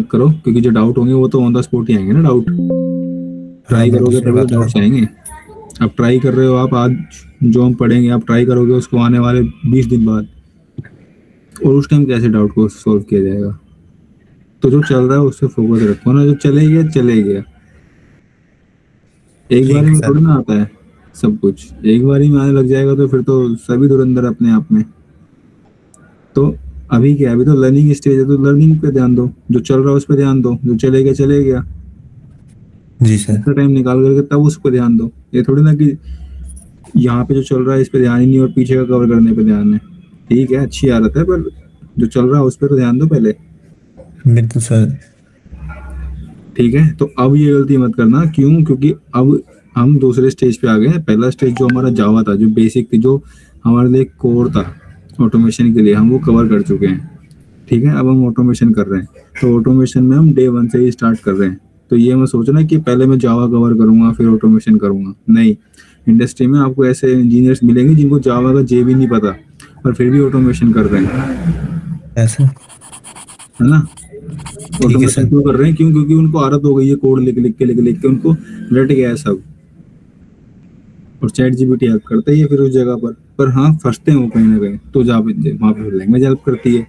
मत करो, क्योंकि जो डाउट होंगे वो तो ऑन द स्पॉट ही आएंगे ना डाउट। हाँ ट्राई बिल्कुल करोगे सही तभी तो बात है। डाउट्स आएंगे। अब ट्राई कर रहे हो आप आज, जो हम पढ़ेंगे आप ट्राई करोगे उसको आने वाले 20 दिन बाद, और उस टाइम कैसे डाउट को सॉल्व किया जाएगा। तो जो चल रहा है उससे फोकस रखो ना, जो चले गया चले गया। एक ठीक बारी है में सर। थोड़ी ना आता है सब कुछ, एक बारी में आने लग जाएगा तो फिर तो सभी धुरंधर अपने आप में। तो अभी क्या है, अभी तो लर्निंग स्टेज है, तो लर्निंग पे ध्यान दो, जो चल रहा है उस पर ध्यान दो, जो चले गया चले गया। जी सर। इतना टाइम निकाल करके तब उस पर ध्यान दो। ये थोड़ी ना कि यहाँ पे जो चल रहा है इस पे ध्यान ही नहीं और पीछे का कवर करने पे ध्यान है। ठीक है, अच्छी आदत है, पर जो चल रहा है उस पर तो ध्यान दो पहले। बिल्कुल सर। ठीक है, तो अब ये गलती मत करना। क्यों? क्योंकि अब हम दूसरे स्टेज पे आ गए हैं। पहला स्टेज जो हमारा जावा था, जो बेसिक थी, जो हमारे लिए कोर था ऑटोमेशन के लिए, हम वो कवर कर चुके हैं। ठीक है, अब हम ऑटोमेशन कर रहे हैं, तो ऑटोमेशन में हम डे वन से ही स्टार्ट कर रहे हैं। तो ये मैं सोचना कि पहले मैं जावा कवर करूंगा फिर ऑटोमेशन करूंगा, नहीं। इंडस्ट्री में आपको ऐसे इंजीनियर्स मिलेंगे जिनको जावा का जे भी नहीं पता, और फिर भी ऑटोमेशन कर रहे हैं, ऐसा। है ना। ठीक है ऑटोमेशन सर। क्यों कर रहे हैं? क्यों? क्योंकि उनको आदत हो गई है कोड लिख के उनको रट गया है सब। और चैट जीपीटी हेल्प करता ही है फिर उस जगह पर हाँ, फंसते हैं वो कहीं ना कहीं, तो जहाँ पे वहाँ पे लैंग्वेज हेल्प करती है।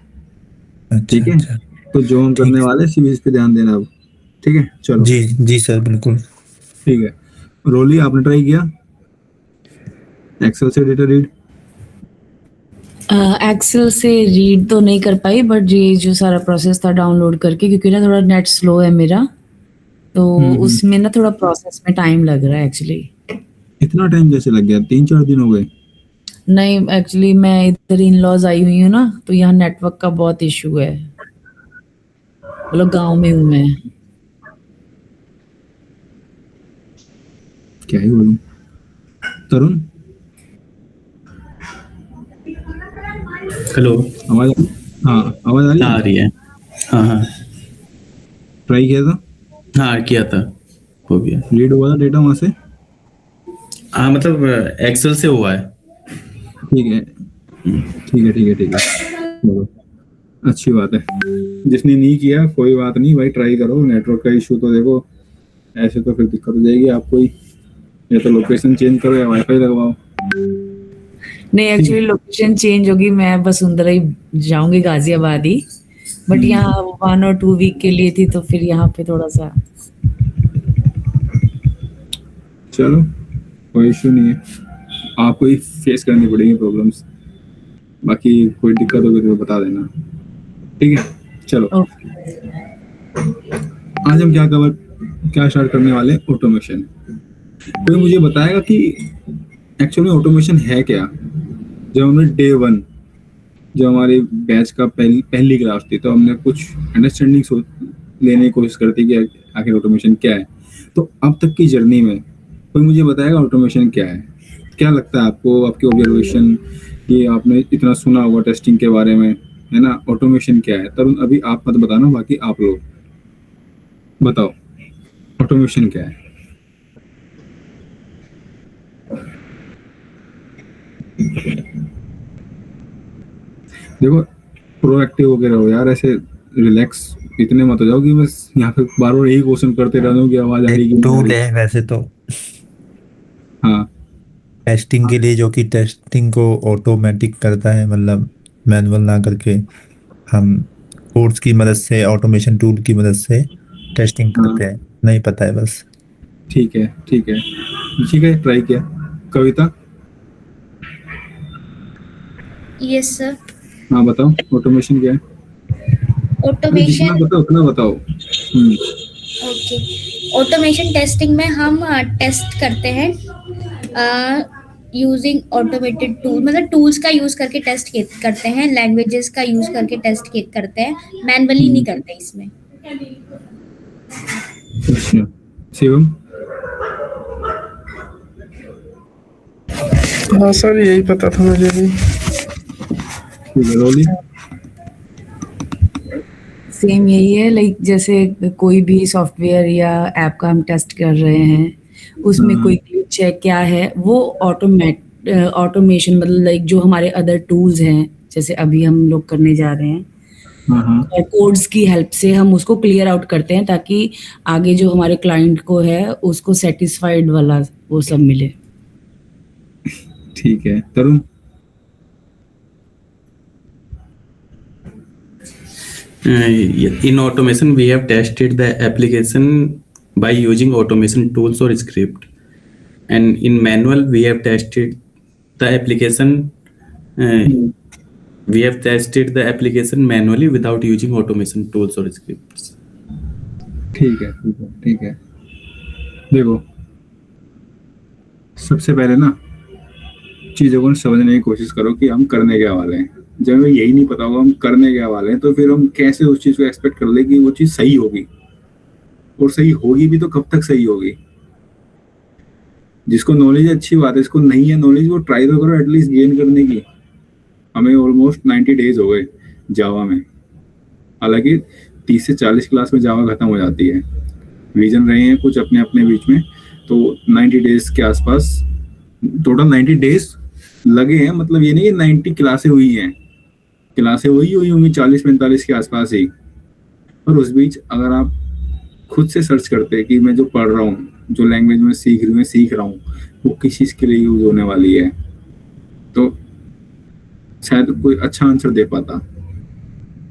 अच्छा ठीक है, अच्छा। तो जो हम ठीक करने है। वाले हैं इसी पे ध्यान देना अब। ठीक है, चलो। जी जी सर बिल्कुल। ठीक है, रोली आपने ट्राई किया एक्सेल से डेटा रीड? एक्सेल से रीड तो नहीं कर पाई, बट ये जो सारा प्रोसेस था डाउनलोड करके, क्योंकि ना थोड़ा नेट स्लो है मेरा, तो हम्म। उसमें ना थोड़ा प्रोसेस में टाइम लग रहा है एक्चुअली। इतना टाइम कैसे लग गया? 3-4 दिन हो गए। नहीं, एक्चुअली मैं इधर इन लॉज आई हुई हूँ ना, तो यहाँ नेटवर्क का बहुत इशू है। मतलब गांव में हूँ मैं। क्या ही बोलूं। तरुण, हेलो। आवाज? हाँ, आवाज आ रही हाँ है। आ रही है। हाँ हाँ। ट्राई किया था? हाँ किया था, हो गया। रीड हुआ था डेटा वहां से? हाँ मतलब एक्सेल से हुआ है। ठीक है, ठीक है, ठीक है, ठीक है, चलो, अच्छी बात है। जिसने नहीं किया कोई बात नहीं भाई, ट्राई करो। नेटवर्क का इशू तो देखो, ऐसे तो फिर दिक्कत हो जाएगी आपको ही। या तो लोकेशन चेंज करो या वाईफाई लगवाओ। नहीं, ठीक एक्चुअली है। लोकेशन चेंज होगी, मैं वसुंधरा ही जाऊंगी, गाजियाबाद ही। बट हम्म, यहाँ 1 और 2 वीक के लिए थी, तो फिर यहाँ पे थोड़ा सा। चलो, कोई इशू नहीं है, आपको ही फेस करनी पड़ेगी प्रॉब्लम्स। बाकी कोई दिक्कत होगी तो बता देना। ठीक है, चलो। आज हम क्या स्टार्ट करने वाले हैं? ऑटोमेशन। कोई मुझे बताएगा कि एक्चुअली ऑटोमेशन है क्या? जब हमने डे वन, जो हमारी बैच का पहली क्लास थी, तो हमने कुछ अंडरस्टैंडिंग लेने की कोशिश करती कि आखिर ऑटोमेशन क्या है। तो अब तक की जर्नी में कोई मुझे बताएगा ऑटोमेशन क्या है? क्या लगता है आपको, आपकी ऑब्जर्वेशन, ये आपने इतना सुना होगा टेस्टिंग के बारे में, है ना। ऑटोमेशन क्या है? तरुण अभी आप मत बताना, बाकी आप लोग बताओ ऑटोमेशन क्या है। देखो, प्रोएक्टिव होके रहो यार, ऐसे रिलैक्स इतने मत हो जाओ कि बस यहाँ पे बार बार यही क्वेश्चन करते रह जाऊँ कि आवाज आ एक रही कि नहीं आ टूल रही। है वैसे तो हाँ। टेस्टिंग के लिए, जो कि टेस्टिंग को ऑटोमेटिक करता है, मतलब मैनुअल ना करके हम कोड्स की मदद से, ऑटोमेशन टूल की मदद से टेस्टिंग हाँ, करते हैं। नहीं पता है बस। ठीक है, ठीक है, ठीक है, ट्राई किया। कविता, यस सर। हाँ बताओ ऑटोमेशन क्या है? अरे जितना ऑटोमेशन। बताओ उतना बताओ। ओके। ऑटोमेशन टेस्टिंग में हम टेस्ट करते हैं यूजिंग ऑटोमेटेड टूल, मतलब टूल्स का यूज करके टेस्ट करते हैं, लैंग्वेजेस का यूज करके टेस्ट करते हैं, मैनुअली नहीं करते इसमें। अच्छा, शिवम? हाँ सर, यही पता था मुझे भी। ठीक है, रोली? सेम यही है, लाइक जैसे कोई भी सॉफ्टवेयर या ऐप का हम टेस्ट कर रहे हैं, उसमें कोई ग्लिच है क्या है, वो ऑटोमेशन, मतलब लाइक जो हमारे अदर टूल्स हैं, जैसे अभी हम लोग करने जा रहे हैं, हाँ हाँ और कोड्स की हेल्प से हम उसको क्लियर आउट करते हैं ताकि आगे जो हमारे क्लाइंट को है उसको सेटिस्फाइड वाला वो सब मिले। ठीक है। तरुण? In automation, we have tested the application by using automation tools or script, and in manual, we have tested the application. We have tested the application manually without using automation tools or scripts. ठीक है ठीक है ठीक है। देखो, सबसे पहले ना चीज़ों को समझने की कोशिश करो कि हम करने क्या वाले हैं। जब हमें यही नहीं पता होगा हम करने क्या वाले हैं, तो फिर हम कैसे उस चीज़ को एक्सपेक्ट कर ले कि वो चीज़ सही होगी, और सही होगी भी तो कब तक सही होगी। जिसको नॉलेज है अच्छी बात है, जिसको नहीं है नॉलेज वो ट्राई तो करो एटलीस्ट गेन करने की। हमें ऑलमोस्ट 90 डेज हो गए जावा में, हालांकि 30 से 40 क्लास में जावा खत्म हो जाती है। रीजन रहे हैं कुछ अपने अपने बीच में, तो 90 डेज के आसपास टोटल 90 डेज लगे हैं। मतलब ये नहीं कि 90 क्लासें हुई हैं, क्लासें वही हुई होंगी 40-45 के आसपास ही। और उस बीच अगर आप खुद से सर्च करते कि मैं जो पढ़ रहा हूँ, जो लैंग्वेज में सीख रहा हूँ वो किस चीज़ के लिए यूज होने वाली है, तो शायद कोई अच्छा आंसर दे पाता।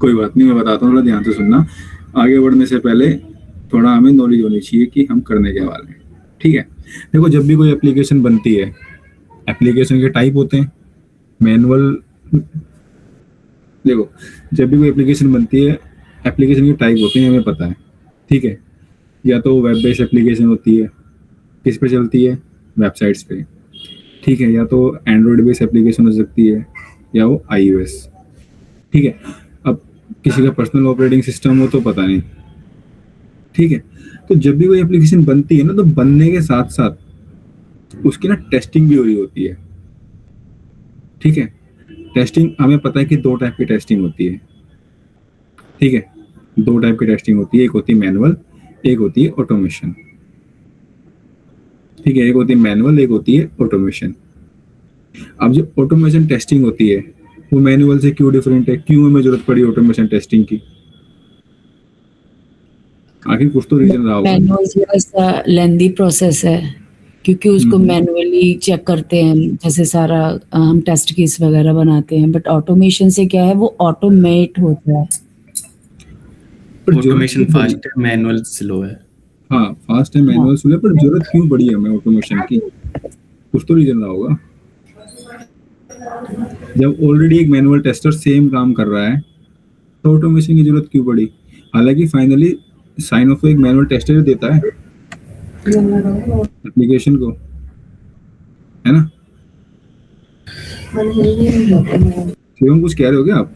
कोई बात नहीं, मैं बताता हूँ, थोड़ा ध्यान से सुनना। आगे बढ़ने से पहले थोड़ा हमें नॉलेज होनी चाहिए कि हम करने के वाले हैं। ठीक है, देखो जब भी कोई एप्लीकेशन बनती है, एप्लीकेशन के टाइप होते हैं मैनुअल। देखो जब भी कोई एप्लीकेशन बनती है, एप्लीकेशन के टाइप होते हैं, हमें पता है। ठीक है, या तो वेब बेस्ड एप्लीकेशन होती है, किस पे चलती है, वेबसाइट्स पे। ठीक है, या तो एंड्रॉयड बेस्ड एप्लीकेशन हो सकती है, या वो iOS। ठीक है, अब किसी का पर्सनल ऑपरेटिंग सिस्टम हो तो पता नहीं। ठीक है, तो जब भी कोई एप्लीकेशन बनती है ना, तो बनने के साथ साथ उसकी ना टेस्टिंग भी हो रही होती है। ठीक है, टेस्टिंग हमें पता है कि 2 टाइप की टेस्टिंग होती है। ठीक है, 2 टाइप की टेस्टिंग होती है, एक होती है मैनुअल, एक होती है ऑटोमेशन। ठीक है, एक होती है मैनुअल, एक होती है ऑटोमेशन। अब जो ऑटोमेशन टेस्टिंग होती है वो मैनुअल से क्यों डिफरेंट है, क्यों हमें जरूरत पड़ी ऑटोमेशन टेस्टिंग की? आखिर कुछ तो रीजन रहा होगा। मैनुअल थोड़ा सा लेंदी प्रोसेस है क्योंकि उसको मैनुअली चेक करते हैं, जैसे सारा हम टेस्ट केस वगैरह बनाते हैं। बट ऑटोमेशन से क्या है, वो ऑटोमेट होता है। पर जरूरत Automation क्यों पड़ी? fast है, manual slow है। हाँ, फास्ट है, मैनुअल स्लो है, पर जरूरत क्यों पड़ी हमें ऑटोमेशन की? कुछ तो रीजन रहा होगा। जब ऑलरेडी एक मैनुअल टेस्टर सेम काम कर रहा है तो ऑटोमेशन की जरूरत क्यों पड़ी? हालांकि फाइनली साइन ऑफ एक मैनुअल टेस्टर देता है एप्लीकेशन को, है ना? शिवम कुछ कह रहे हो क्या आप?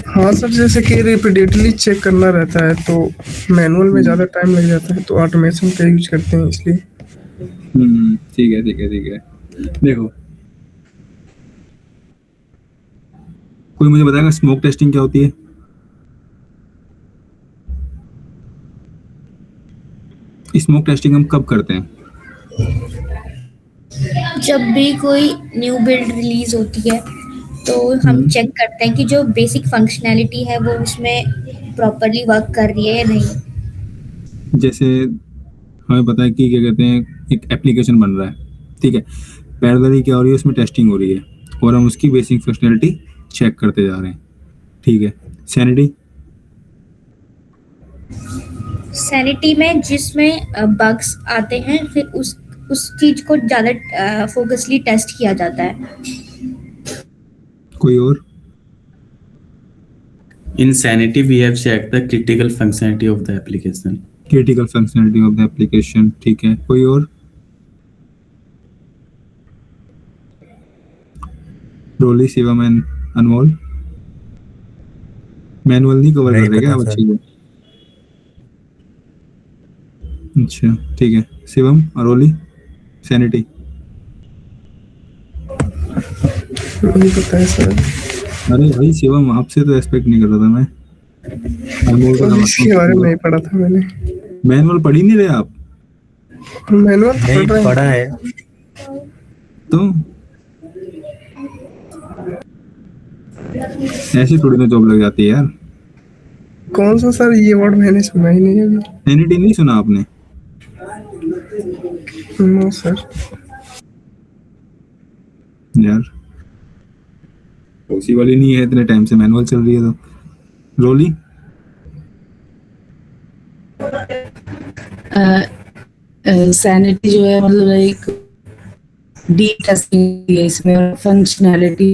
हाँ सर, जैसे कि रिपीटेडली चेक करना रहता है तो मैनुअल में ज़्यादा टाइम लग जाता है, तो ऑटोमेशन का यूज करते हैं इसलिए। ठीक है ठीक है ठीक है। देखो, कोई मुझे बताएगा स्मोक टेस्टिंग क्या होती है? स्मोक टेस्टिंग हम कब करते हैं? जब भी कोई न्यू बिल्ड रिलीज होती है तो हम चेक करते हैं कि जो बेसिक फंक्शनैलिटी है वो उसमें प्रॉपरली वर्क कर रही है या नहीं। जैसे हमें पता है कि क्या कहते हैं, एक एप्लीकेशन बन रहा है। ठीक है, पैरेलली क्या हो रही है, उसमें टेस्टिंग हो रही है और हम उसकी बेसिक फंक्शनैलिटी चेक करते जा रहे हैं। ठीक है, सैनिटी में जिसमें बग्स आते हैं फिर उस चीज को ज्यादा फोकसली टेस्ट किया जाता है। कोई और? In sanity, we have checked the critical functionality of the application. Critical functionality of the application. ठीक है, कोई और? रोली, शिवम एंड अनमोल। मैनुअल नहीं कवर नहीं कर रहे क्या पता बच्चे को? अच्छा ठीक है, शिवम और रोली सैनिटी। नहीं पता है सर, अरे भाई शिवम, आपसे तो एक्सपेक्ट नहीं कर रहा था मैं। अनमोल को इसके बारे में नहीं पढ़ा था मैंने। मैनुअल पढ़ ही नहीं रहे आप मैनुअल नहीं पढ़ रहे पढ़ा है। तो? ऐसी थोड़ी ना जॉब लग जाती है यार। कौन सा सर, ये वर्ड मैंने सुना ही नहीं अभी। सैनिटी नहीं सुना आपने? No sir. यार पॉसिबल ही नहीं है, इतने टाइम से मैनुअल चल रही है तो। रोली? सैनिटी जो है मतलब एक डीप टेस्टिंग है इसमें, और फंक्शनैलिटी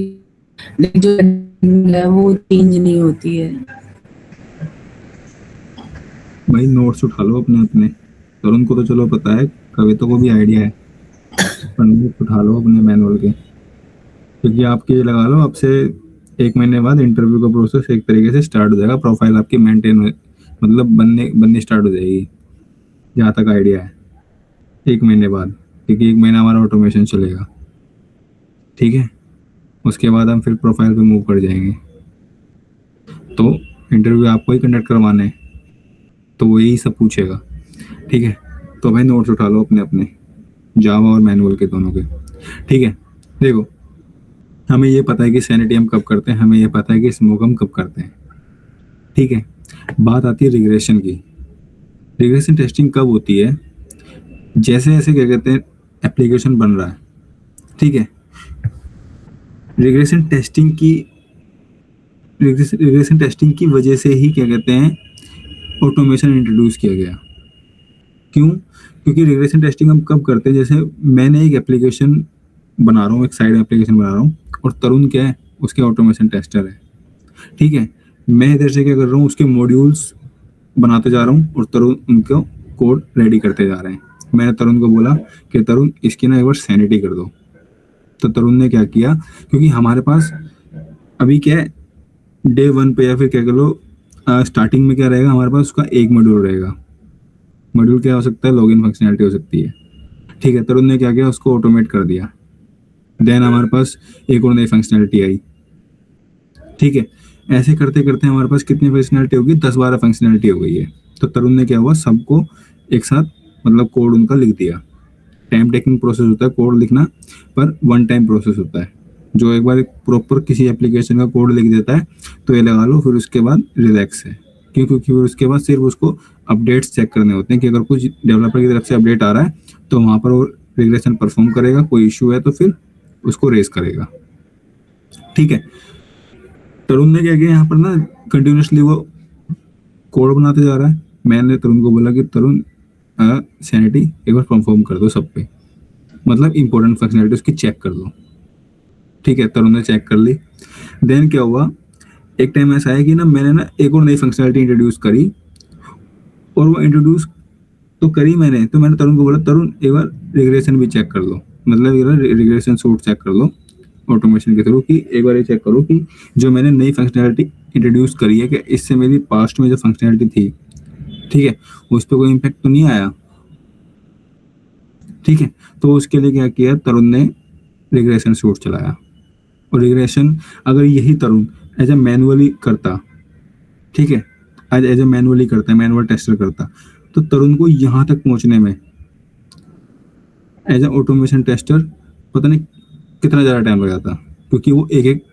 जो है वो चेंज नहीं होती है। भाई नोट्स उठा लो अपने अपने। तरुण को तो चलो पता है, कविता को भी आइडिया है, पर नोट्स उठा लो अपने मैनुअल के, क्योंकि आपके ये लगा लो, आपसे 1 महीने बाद इंटरव्यू का प्रोसेस एक तरीके से स्टार्ट हो जाएगा, प्रोफाइल आपकी मेंटेन मतलब बननी स्टार्ट हो जाएगी, जहाँ तक आइडिया है 1 महीने बाद, क्योंकि 1 महीना हमारा ऑटोमेशन चलेगा। ठीक है, उसके बाद हम फिर प्रोफाइल पे मूव कर जाएंगे। तो इंटरव्यू आपको ही कंडक्ट करवाना है, तो वो यही सब पूछेगा। ठीक है, तो भाई नोट्स उठा लो अपने अपने, जावा और मैनुअल के दोनों के। ठीक है, देखो हमें ये पता है कि सैनिटी हम कब करते हैं, हमें ये पता है कि स्मोक हम कब करते हैं। ठीक है, बात आती है रिग्रेशन की। रिग्रेशन टेस्टिंग कब होती है? जैसे जैसे क्या कहते हैं एप्लीकेशन बन रहा है। ठीक है, रिग्रेशन टेस्टिंग की वजह से ही क्या कहते हैं ऑटोमेशन इंट्रोड्यूस किया गया। क्यों? क्योंकि रिग्रेशन टेस्टिंग हम कब करते हैं, जैसे मैंने एक एप्लीकेशन बना रहा हूँ, एक साइड एप्लीकेशन बना रहा हूँ, और तरुण क्या है, उसके ऑटोमेशन टेस्टर है। ठीक है, मैं इधर से क्या कर रहा हूँ, उसके मॉड्यूल्स बनाते जा रहा हूँ, और तरुण उनको कोड रेडी करते जा रहे हैं। मैंने तरुण को बोला कि तरुण इसकी ना एक बार सैनिटी कर दो, तो तरुण ने क्या किया, क्योंकि हमारे पास अभी क्या है, डे 1 पे या फिर क्या कर लो स्टार्टिंग में क्या रहेगा, हमारे पास उसका एक मॉड्यूल रहेगा। मॉड्यूल क्या हो सकता है, लॉगिन फंक्शनैलिटी हो सकती है। ठीक है, तरुण ने क्या किया, उसको ऑटोमेट कर दिया। देन हमारे पास एक और नई फंक्शनैलिटी आई। ठीक है, ऐसे करते करते हमारे पास कितनी फंक्शनैलिटी होगी, 10-12 फंक्शनैलिटी हो गई है। तो तरुण ने क्या हुआ, सबको एक साथ मतलब कोड उनका लिख दिया। टाइम टेकिंग प्रोसेस होता है कोड लिखना, पर 1 टाइम प्रोसेस होता है। जो एक बार प्रॉपर किसी एप्लीकेशन का कोड लिख देता है तो ये लगा लो फिर उसके बाद रिलैक्स है। क्यों? क्योंकि फिर उसके बाद सिर्फ उसको अपडेट्स चेक करने होते हैं कि अगर कुछ डेवलपर की तरफ से अपडेट आ रहा है तो वहाँ पर वो रिग्रेशन परफॉर्म करेगा, कोई इशू है तो फिर उसको रेस करेगा। ठीक है, तरुण ने क्या किया, यहाँ पर ना कंटिन्यूसली वो कोड बनाते जा रहा है। मैंने तरुण को बोला कि तरुण सैनिटी एक बार परफॉर्म कर दो सब पे, मतलब इंपॉर्टेंट फंक्शनैलिटी उसकी चेक कर दो। ठीक है, तरुण ने चेक कर ली। देन क्या हुआ, एक टाइम ऐसा है कि ना मैंने ना एक और नई फंक्शनैलिटी इंट्रोड्यूस करी, और वो इंट्रोड्यूस तो करी मैंने, तो मैंने तरुण को बोला तरुण एक बार रिग्रेशन भी चेक कर लो, मतलब एक बार रिग्रेशन सूट चेक कर लो ऑटोमेशन के थ्रू, कि एक बार ये चेक करो कि जो मैंने नई फंक्शनैलिटी इंट्रोड्यूस करी है कि इससे मेरी पास्ट में जो फंक्शनैलिटी थी, ठीक है, उस पर कोई इम्पैक्ट तो नहीं आया। ठीक है, तो उसके लिए क्या किया, तरुण ने रिग्रेशन सूट चलाया। और रिग्रेशन अगर यही तरुण एज ए मैनुअली करता, ठीक है, आज एज ए मैनुअली करता है, मैनुअल टेस्टर करता, तो तरुण को यहाँ तक पहुँचने में एज ए ऑटोमेशन टेस्टर पता नहीं कितना ज़्यादा टाइम लग जाता, क्योंकि वो एक एक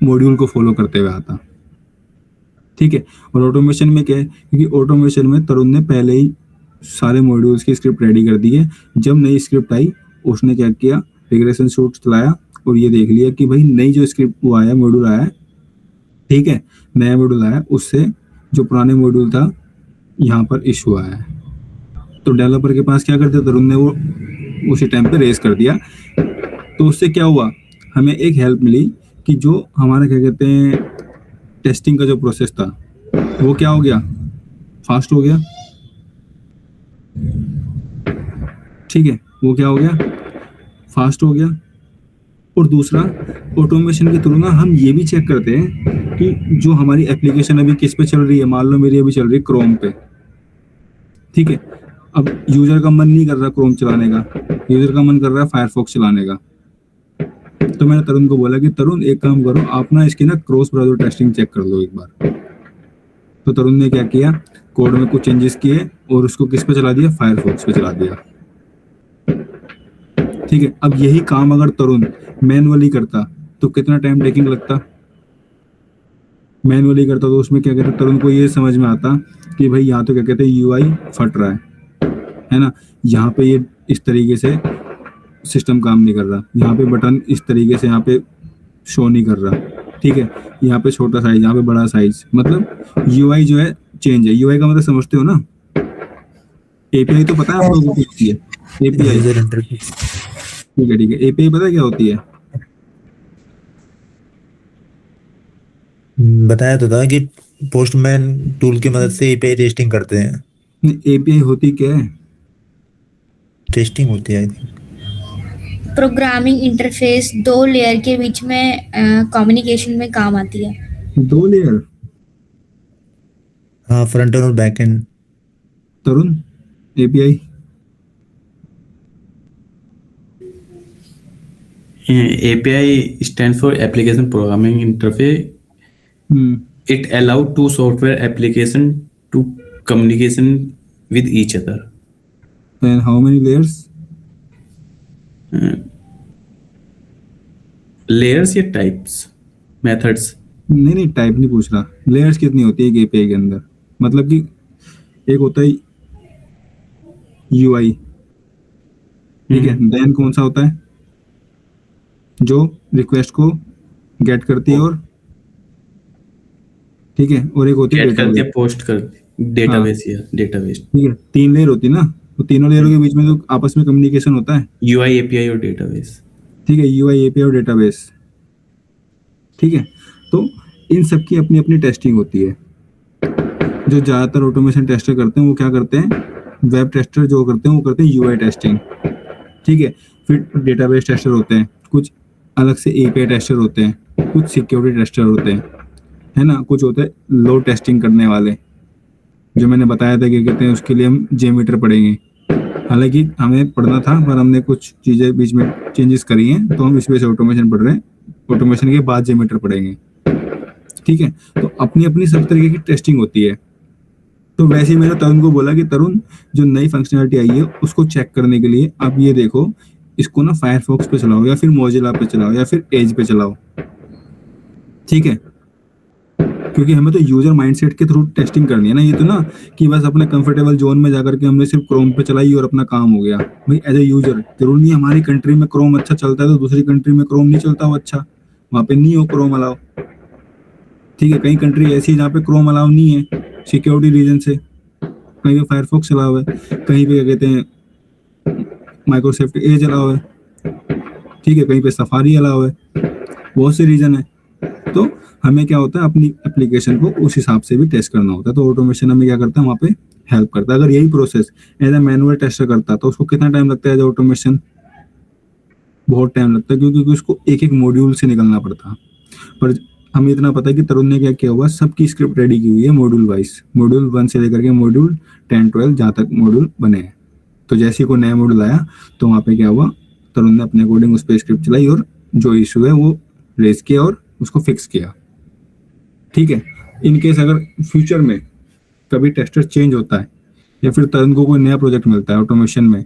मॉड्यूल को फॉलो करते हुए आता। ठीक है, और ऑटोमेशन में क्या है, क्योंकि ऑटोमेशन में तरुण ने पहले ही सारे मॉड्यूल्स की स्क्रिप्ट रेडी कर दी है। जब नई स्क्रिप्ट आई उसने क्या किया, रिग्रेशन सूट चलाया और ये देख लिया कि भाई नई जो स्क्रिप्ट वो आया, मॉड्यूल आया, ठीक है, नया मॉड्यूल आया, उससे जो पुराने मॉड्यूल था यहाँ पर इशू आया है। तो डेवलपर के पास क्या करते, तरुण ने वो उसी टाइम पे रेस कर दिया। तो उससे क्या हुआ, हमें एक हेल्प मिली कि जो हमारा क्या कहते हैं टेस्टिंग का जो प्रोसेस था वो क्या हो गया, फास्ट हो गया। ठीक है, वो क्या हो गया, फास्ट हो गया। और दूसरा, ऑटोमेशन के थ्रू ना हम ये भी चेक करते हैं कि जो हमारी एप्लीकेशन अभी किस पे चल रही है। मान लो मेरी अभी चल रही है क्रोम पे, ठीक है, अब यूजर का मन नहीं कर रहा क्रोम चलाने का, यूजर का मन कर रहा है फायरफॉक्स चलाने का। तो मैंने तरुण को बोला कि तरुण एक काम करो, आप ना इसकी ना क्रॉस ब्राउज़र टेस्टिंग चेक कर लो एक बार। तो तरुण ने क्या किया, कोड में कुछ चेंजेस किए और उसको किस पे चला दिया, फायरफॉक्स पे चला दिया। ठीक है, अब यही काम अगर तरुण मैनुअली करता तो कितना टाइम टेकिंग लगता, मैनुअली करता तो उसमें क्या कहते हैं, तरुण को ये समझ में आता कि भाई यहाँ तो क्या कहते हैं यूआई फट रहा है ना, यहाँ पे ये इस तरीके से सिस्टम काम नहीं कर रहा, यहाँ पे बटन इस तरीके से यहाँ पे शो नहीं कर रहा, ठीक है, यहाँ पे छोटा साइज, यहाँ पे बड़ा साइज, मतलब यूआई जो है चेंज है। यूआई का मतलब समझते हो ना? एपीआई तो पता है आप लोगों को क्या होती है? API, user interface. ठीक है, एपीआई पता है क्या होती है? बताया तो था कि पोस्टमैन टूल की मदद से एपीआई टेस्टिंग करते हैं। एपीआई होती क्या है? टेस्टिंग होती है। प्रोग्रामिंग इंटरफेस 2 लेयर के बीच में कम्युनिकेशन में काम आती है। 2 लेयर? हाँ, फ्रंट एंड और back and. Tarun, API API stands for Application Programming Interface. It allows two software application to communication with each other. and how many layers? Layers या types, methods. नहीं type नहीं पूछ रहा, layers कितनी होती है एक एपीआई के अंदर? मतलब कि एक होता है यूआई, ठीक है, देन कौन सा होता है जो रिक्वेस्ट को गेट करती है, और ठीक है, और एक होती है Get करती डेटाबेस, है, post करती है, database या database. ठीक है, 3 लेयर होती है ना, तो तीनों लेयरों के बीच में तो आपस में कम्युनिकेशन होता है, UI API और database. ठीक है, यूआई एपीआई और डेटाबेस, ठीक है। तो इन सब की अपनी अपनी टेस्टिंग होती है। जो ज़्यादातर ऑटोमेशन टेस्टर करते हैं वो क्या करते हैं, वेब टेस्टर जो करते हैं वो करते हैं यूआई टेस्टिंग, ठीक है। फिर डेटाबेस टेस्टर होते हैं, कुछ अलग से एपीआई टेस्टर होते हैं, कुछ सिक्योरिटी टेस्टर होते हैं, है ना, कुछ होते हैं लो टेस्टिंग करने वाले, जो मैंने बताया था कि कहते हैं उसके लिए हम जेमीटर पढ़ेंगे। हालांकि हमें पढ़ना था पर हमने कुछ चीज़ें बीच में चेंजेस करी हैं, तो हम इस वजह से ऑटोमेशन पढ़ रहे हैं, ऑटोमेशन के बाद जेमीटर पढ़ेंगे, ठीक है। तो अपनी अपनी सब तरीके की टेस्टिंग होती है। तो वैसे ही मैंने तरुण को बोला कि तरुण, जो नई फंक्शनलिटी आई है उसको चेक करने के लिए आप ये देखो, इसको ना फायरफॉक्स पे चलाओ या फिर मोजिला पे चलाओ या फिर एज पे चलाओ, ठीक है, क्योंकि हमें तो यूजर माइंडसेट के थ्रू टेस्टिंग करनी है ना। ये तो ना कि बस अपने कंफर्टेबल जोन में जाकर के हमने सिर्फ क्रोम पे चलाई और अपना काम हो गया। भाई एज ए यूजर जरूर नहीं हमारी कंट्री में क्रोम अच्छा चलता है तो दूसरी कंट्री में क्रोम नहीं चलता हो अच्छा, वहाँ पे नहीं हो क्रोम अलाउ, ठीक है। कई कंट्री ऐसी है जहाँ पे क्रोम अलाउ नहीं है सिक्योरिटी रीजन से, कहीं पे फायरफॉक्स चला हुआ है, कहीं पे क्या कहते हैं माइक्रोसॉफ्ट एज अलाउ है, ठीक है, कहीं पे सफारी अलाउ है, बहुत से रीजन है। तो हमें क्या होता है अपनी एप्लीकेशन को उस हिसाब से भी टेस्ट करना होता है। तो ऑटोमेशन हमें क्या करता है वहाँ पे हेल्प करता है। अगर यही process as a manual tester करता तो उसको कितना टाइम लगता है एज ऑटोमेशन? बहुत टाइम लगता है, क्योंकि उसको एक एक मॉड्यूल से निकलना पड़ता है। पर हमें इतना पता है कि तरुण ने क्या किया हुआ, सबकी स्क्रिप्ट रेडी की हुई है मॉड्यूल वाइज, मॉड्यूल 1 से लेकर के मॉड्यूल 10-12 जहाँ तक मॉड्यूल बने हैं। तो जैसे ही कोई नया मॉड्यूल आया तो वहाँ पे क्या हुआ, तरुण ने अपने अकॉर्डिंग उस पर स्क्रिप्ट चलाई और जो इशू है वो रेज किया और उसको फिक्स किया, ठीक है। इनकेस अगर फ्यूचर में कभी टेस्टर चेंज होता है या फिर तरुण को कोई नया प्रोजेक्ट मिलता है ऑटोमेशन में,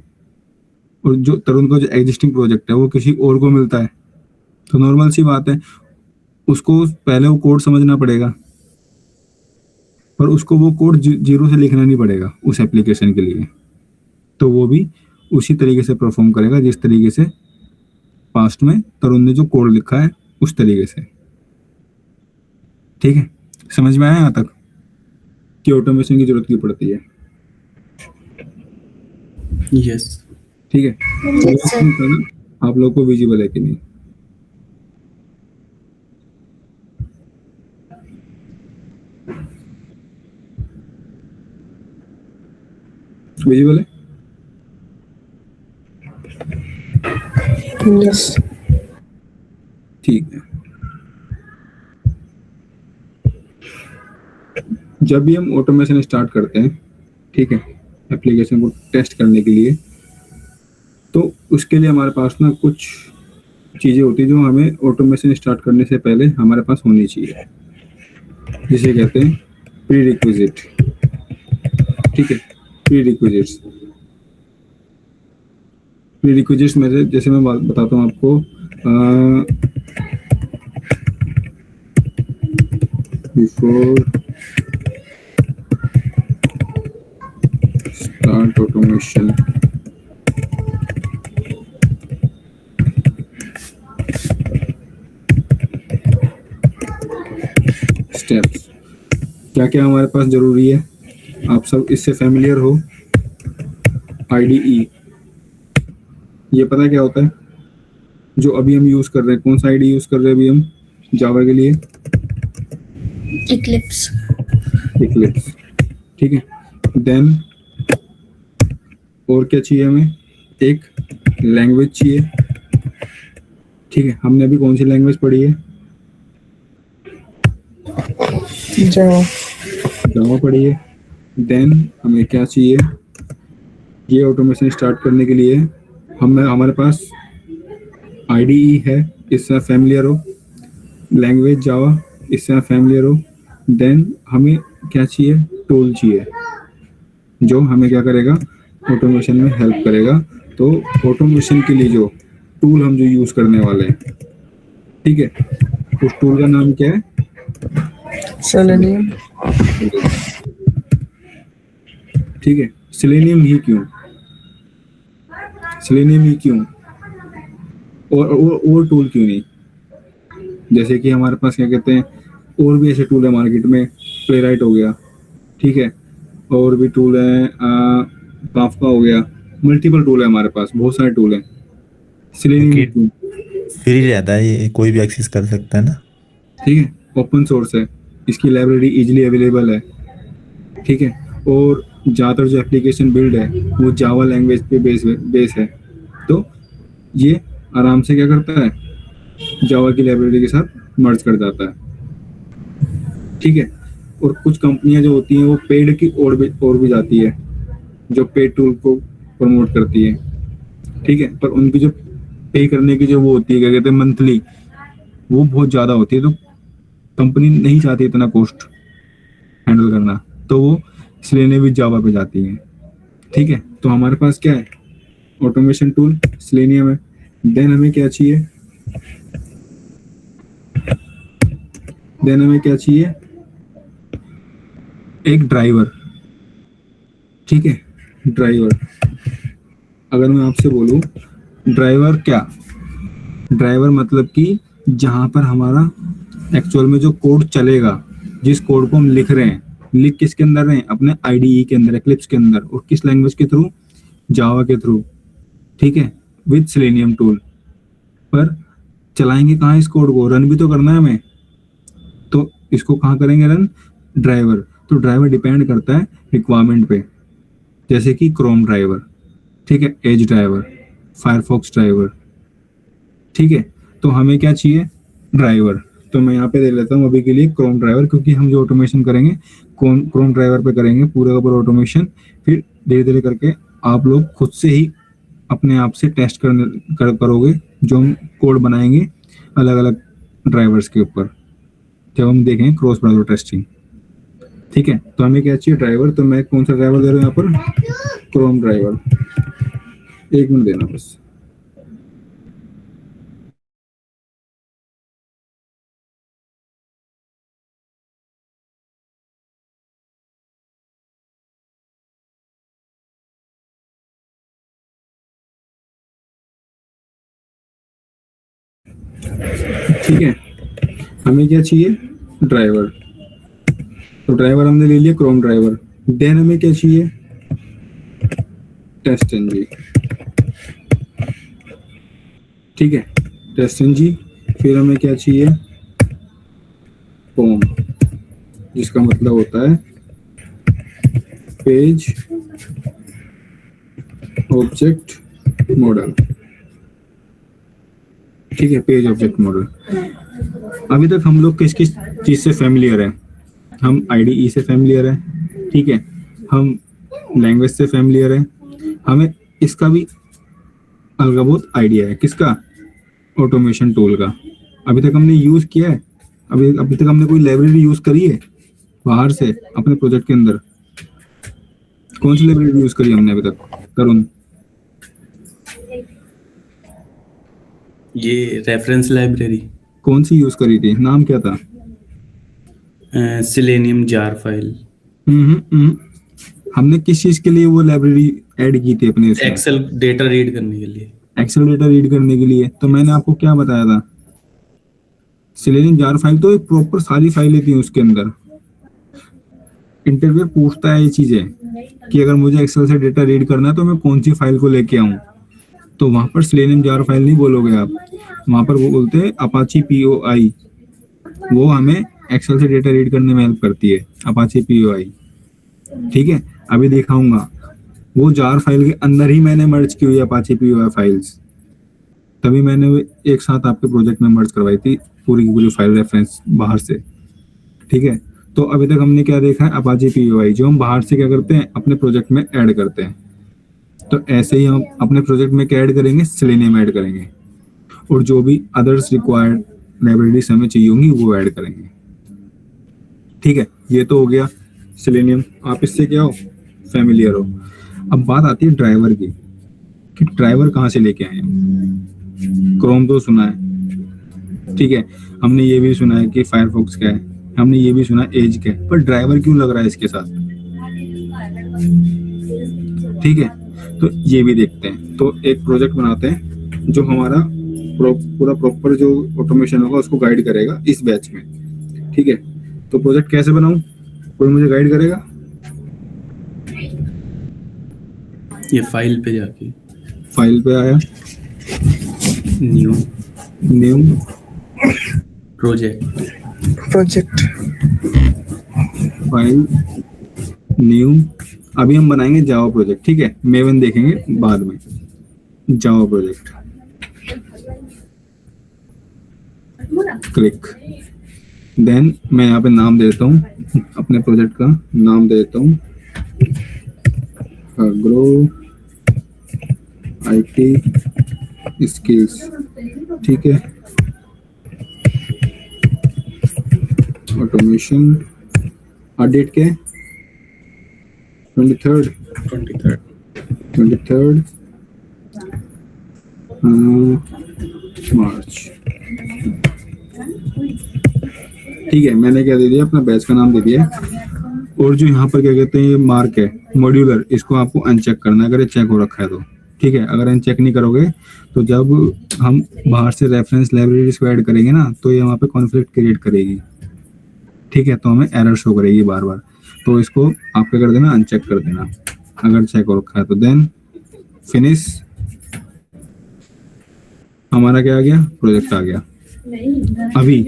और जो तरुण का जो एग्जिस्टिंग प्रोजेक्ट है वो किसी और को मिलता है, तो नॉर्मल सी बात है उसको पहले वो कोड समझना पड़ेगा, पर उसको वो कोड जीरो से लिखना नहीं पड़ेगा उस एप्लीकेशन के लिए। तो वो भी उसी तरीके से परफॉर्म करेगा जिस तरीके से पास्ट में तरुण ने जो कोड लिखा है उस तरीके से, ठीक है। समझ में आया यहाँ तक कि ऑटोमेशन की जरूरत क्यों पड़ती है? Yes. ठीक है, Yes, sir. आप लोग को विजिबल है कि नहीं? विजिबल है? यस। ठीक है। जब भी हम ऑटोमेशन स्टार्ट करते हैं, ठीक है, एप्लीकेशन को टेस्ट करने के लिए, तो उसके लिए हमारे पास ना कुछ चीज़ें होती है जो हमें ऑटोमेशन स्टार्ट करने से पहले हमारे पास होनी चाहिए, जिसे कहते हैं प्री रिक्विजिट, ठीक है। प्री रिक्विजिट्स में से जैसे मैं बताता हूँ आपको, बिफोर स्टार्ट ऑटोमेशन। स्टेप्स क्या क्या हमारे पास जरूरी है, आप सब इससे फैमिलियर हो। IDE ये पता क्या होता है, जो अभी हम यूज कर रहे हैं, कौन सा IDE यूज कर रहे हैं अभी हम जावा के लिए? इक्लिप्स। इक्लिप्स, ठीक है। देन और क्या चाहिए हमें? एक लैंग्वेज चाहिए, ठीक है। हमने अभी कौन सी लैंग्वेज पढ़ी है? जावा। जावा पढ़ी है। देन हमें क्या चाहिए? ये ऑटोमेशन स्टार्ट करने के लिए हमारे पास IDE है, इससे फैमिलियर हो। लैंग्वेज जावा, इससे फैमिलियर हो। देन हमें क्या चाहिए? टूल चाहिए, जो हमें क्या करेगा? ऑटोमेशन में हेल्प करेगा। तो ऑटोमेशन के लिए जो टूल हम जो यूज करने वाले हैं, ठीक है, उस टूल का नाम क्या है? सेलेनियम। ठीक है। सेलेनियम ही क्यों? सेलेनियम ही क्यों? और टूल क्यों नहीं? जैसे कि हमारे पास क्या कहते हैं, और भी ऐसे टूल है मार्केट में, प्लेराइट हो गया, ठीक है, और भी टूल है, काफका हो गया, मल्टीपल टूल है हमारे पास, बहुत सारे टूल हैं। सेलेनियम क्यों? फ्री रहता है, ये कोई भी एक्सेस कर सकता है ना। ठीक है, ओपन सोर्स है, इसकी लाइब्रेरी इजीली अवेलेबल है, ठीक है। और ज़्यादातर जो एप्लीकेशन बिल्ड है वो जावा लैंग्वेज पे बेस है। तो ये आराम से क्या करता है, जावा की लाइब्रेरी के साथ मर्ज कर जाता है, ठीक है। और कुछ कंपनियां जो होती हैं वो पेड की और भी जाती है, जो पेड टूल को प्रमोट करती है, ठीक है। पर उनकी जो पे करने की जो वो होती है, क्या कहते हैं, मंथली, वो बहुत ज़्यादा होती है। तो कंपनी नहीं चाहती इतना कॉस्ट हैंडल करना, तो वो इसलिए भी जावा पे जाती है, ठीक है। तो हमारे पास क्या है? ऑटोमेशन टूल सेलेनियम है। देन हमें क्या चाहिए? एक ड्राइवर, ठीक है। ड्राइवर, अगर मैं आपसे बोलूं ड्राइवर क्या? ड्राइवर मतलब कि जहां पर हमारा एक्चुअल में जो कोड चलेगा, जिस कोड को हम लिख रहे हैं, लिख किसके अंदर रहे हैं? अपने IDE के अंदर, एक्लिप्स के अंदर। और किस लैंग्वेज के थ्रू? जावा के थ्रू, ठीक है, विद सेलेनियम टूल। पर चलाएंगे कहाँ इस कोड को? रन भी तो करना है हमें, तो इसको कहाँ करेंगे रन? ड्राइवर। तो ड्राइवर डिपेंड करता है रिक्वायरमेंट पे, जैसे कि क्रोम ड्राइवर, ठीक है, एज ड्राइवर, फायरफॉक्स ड्राइवर, ठीक है। तो हमें क्या चाहिए? ड्राइवर। तो मैं यहाँ पे दे लेता हूँ अभी के लिए क्रोम ड्राइवर, क्योंकि हम जो ऑटोमेशन करेंगे क्रोम ड्राइवर पे करेंगे पूरा का पूरा ऑटोमेशन। फिर धीरे धीरे करके आप लोग खुद से ही अपने आप से टेस्ट करोगे, जो हम कोड बनाएंगे अलग अलग ड्राइवर्स के ऊपर, जब हम देखेंगे क्रॉस ब्राउज़र टेस्टिंग, ठीक है। तो हमें क्या चाहिए? ड्राइवर। तो मैं कौन सा ड्राइवर दे रहा हूँ यहाँ पर? Chrome driver. एक मिनट देना बस। ठीक है, हमें क्या चाहिए? ड्राइवर। तो ड्राइवर हमने ले लिया, क्रोम ड्राइवर। देन हमें क्या चाहिए? टेस्ट एनजी, ठीक है, टेस्ट एनजी। फिर हमें क्या चाहिए? फॉर्म, जिसका मतलब होता है पेज ऑब्जेक्ट मॉडल, ठीक है, पेज ऑब्जेक्ट मॉडल। अभी तक हम लोग किस किस चीज से फैमिलियर हैं? हम IDE से फैमिलियर हैं, ठीक है, हम लैंग्वेज से फैमिलियर हैं, हमें इसका भी अलग बहुत आइडिया है। किसका? ऑटोमेशन टूल का। अभी तक हमने यूज किया है? अभी तक हमने कोई लाइब्रेरी यूज करी है बाहर से अपने प्रोजेक्ट के अंदर? कौन सी लाइब्रेरी यूज करी हमने अभी तक? तरुण, ये रेफरेंस लाइब्रेरी। कौन सी यूज करी थी? नाम क्या था? Selenium jar file, हमने किस चीज के लिए वो लाइब्रेरी ऐड की थी अपने इसमें? Excel data read करने के लिए। एक्सेल डेटा रीड करने के लिए। तो मैंने आपको क्या बताया था, सेलेनियम जार फाइल तो एक प्रॉपर सारी फाइलें थी उसके अंदर। इंटरव्यू पूछता है ये चीजें कि अगर मुझे एक्सेल से डेटा रीड करना है तो मैं कौन सी फाइल को लेके आऊं, तो वहां पर सेलेनियम जार फाइल नहीं बोलोगे आप, वहां पर वो बोलते हैं अपाची POI, वो हमें एक्सेल से डेटा रीड करने में हेल्प करती है, अपाची POI। ठीक है, अभी दिखाऊंगा वो जार फाइल के अंदर ही मैंने मर्ज की हुई अपाची POI फाइल्स, तभी मैंने वो एक साथ आपके प्रोजेक्ट में मर्ज करवाई थी पूरी की पूरी फाइल रेफरेंस बाहर से। ठीक है, तो अभी तक हमने क्या देखा है, अपाची POI जो हम बाहर से क्या करते हैं अपने प्रोजेक्ट में ऐड करते हैं। तो ऐसे ही हम अपने प्रोजेक्ट में क्या ऐड करेंगे, सेलेनियम ऐड करेंगे, और जो भी अदर्स रिक्वायर्ड लाइब्रेरीज हमें चाहिए होंगी वो ऐड करेंगे। ठीक है, ये तो हो गया सेलेनियम, आप इससे क्या हो, फैमिलियर हो। अब बात आती है ड्राइवर की, कि ड्राइवर कहाँ से लेके आए हैं। क्रोम तो सुना है, ठीक है, हमने ये भी सुना है कि फायरफॉक्स क्या है, हमने ये भी सुना है एज क्या है, पर ड्राइवर क्यों लग रहा है इसके साथ? ठीक है, तो ये भी देखते हैं। तो एक प्रोजेक्ट बनाते हैं जो हमारा पूरा प्रॉपर जो ऑटोमेशन होगा उसको गाइड करेगा इस बैच में। ठीक है, तो प्रोजेक्ट कैसे बनाऊं, कोई मुझे गाइड करेगा? ये फाइल पे जाके फाइल पे आया, न्यू प्रोजेक्ट, फाइल, न्यू। अभी हम बनाएंगे जावा प्रोजेक्ट। ठीक है, मेवन देखेंगे बाद में। जावा प्रोजेक्ट, क्लिक, देन मैं यहाँ पे नाम दे देता हूँ, अपने प्रोजेक्ट का नाम दे देता हूँ ग्रो IT स्किल्स। ठीक है, ऑटोमेशन, और डेट क्या है, 23rd मार्च। ठीक है, मैंने क्या दे दिया, अपना बैच का नाम दे दिया। और जो यहाँ पर क्या कहते हैं, ये मार्क है मॉड्यूलर, इसको आपको अनचेक करना है अगर ये चेक हो रखा है तो। ठीक है, अगर अनचेक नहीं करोगे तो जब हम बाहर से रेफरेंस लाइब्रेरीज को ऐड करेंगे ना, तो ये वहाँ पे कॉन्फ्लिक्ट क्रिएट करेगी। ठीक है, तो हमें एरर शो करेगी बार बार, तो इसको आप क्या कर देना, अनचेक कर देना अगर चेक हो रखा है तो। देन फिनिश, हमारा क्या आ गया, प्रोजेक्ट आ गया। अभी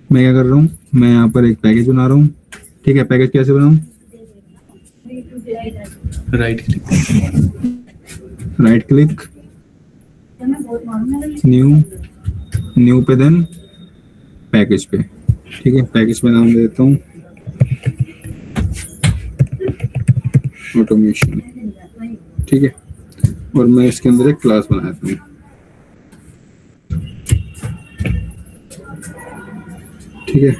मैं क्या कर रहा हूँ, मैं यहाँ पर एक पैकेज बना रहा हूँ। ठीक है, पैकेज कैसे बनाऊं, राइट क्लिक, न्यू पे, देन पैकेज पे। ठीक है, पैकेज पे नाम दे देता हूँ ऑटोमेशन। ठीक है, और मैं इसके अंदर एक क्लास बनाता हूँ। ठीक है,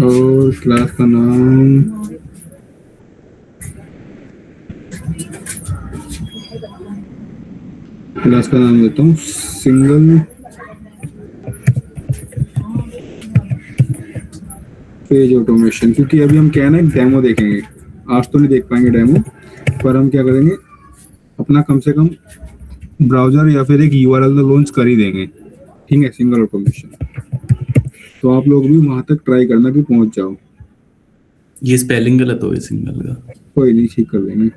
और क्लास का नाम देता हूँ सिंगल पेज ऑटोमेशन, क्योंकि अभी हम क्या है ना, एक डेमो देखेंगे। आज तो नहीं देख पाएंगे डेमो, पर हम क्या करेंगे, अपना कम से कम ब्राउजर या फिर एक URL तो लॉन्च कर ही देंगे। ठीक है, सिंगल ऑटोमेशन। तो आप लोग भी वहां तक ट्राई करना कि पहुंच जाओ। ये स्पेलिंग गलत हो गया सिंगल का, कोई नहीं, ठीक कर लेंगे।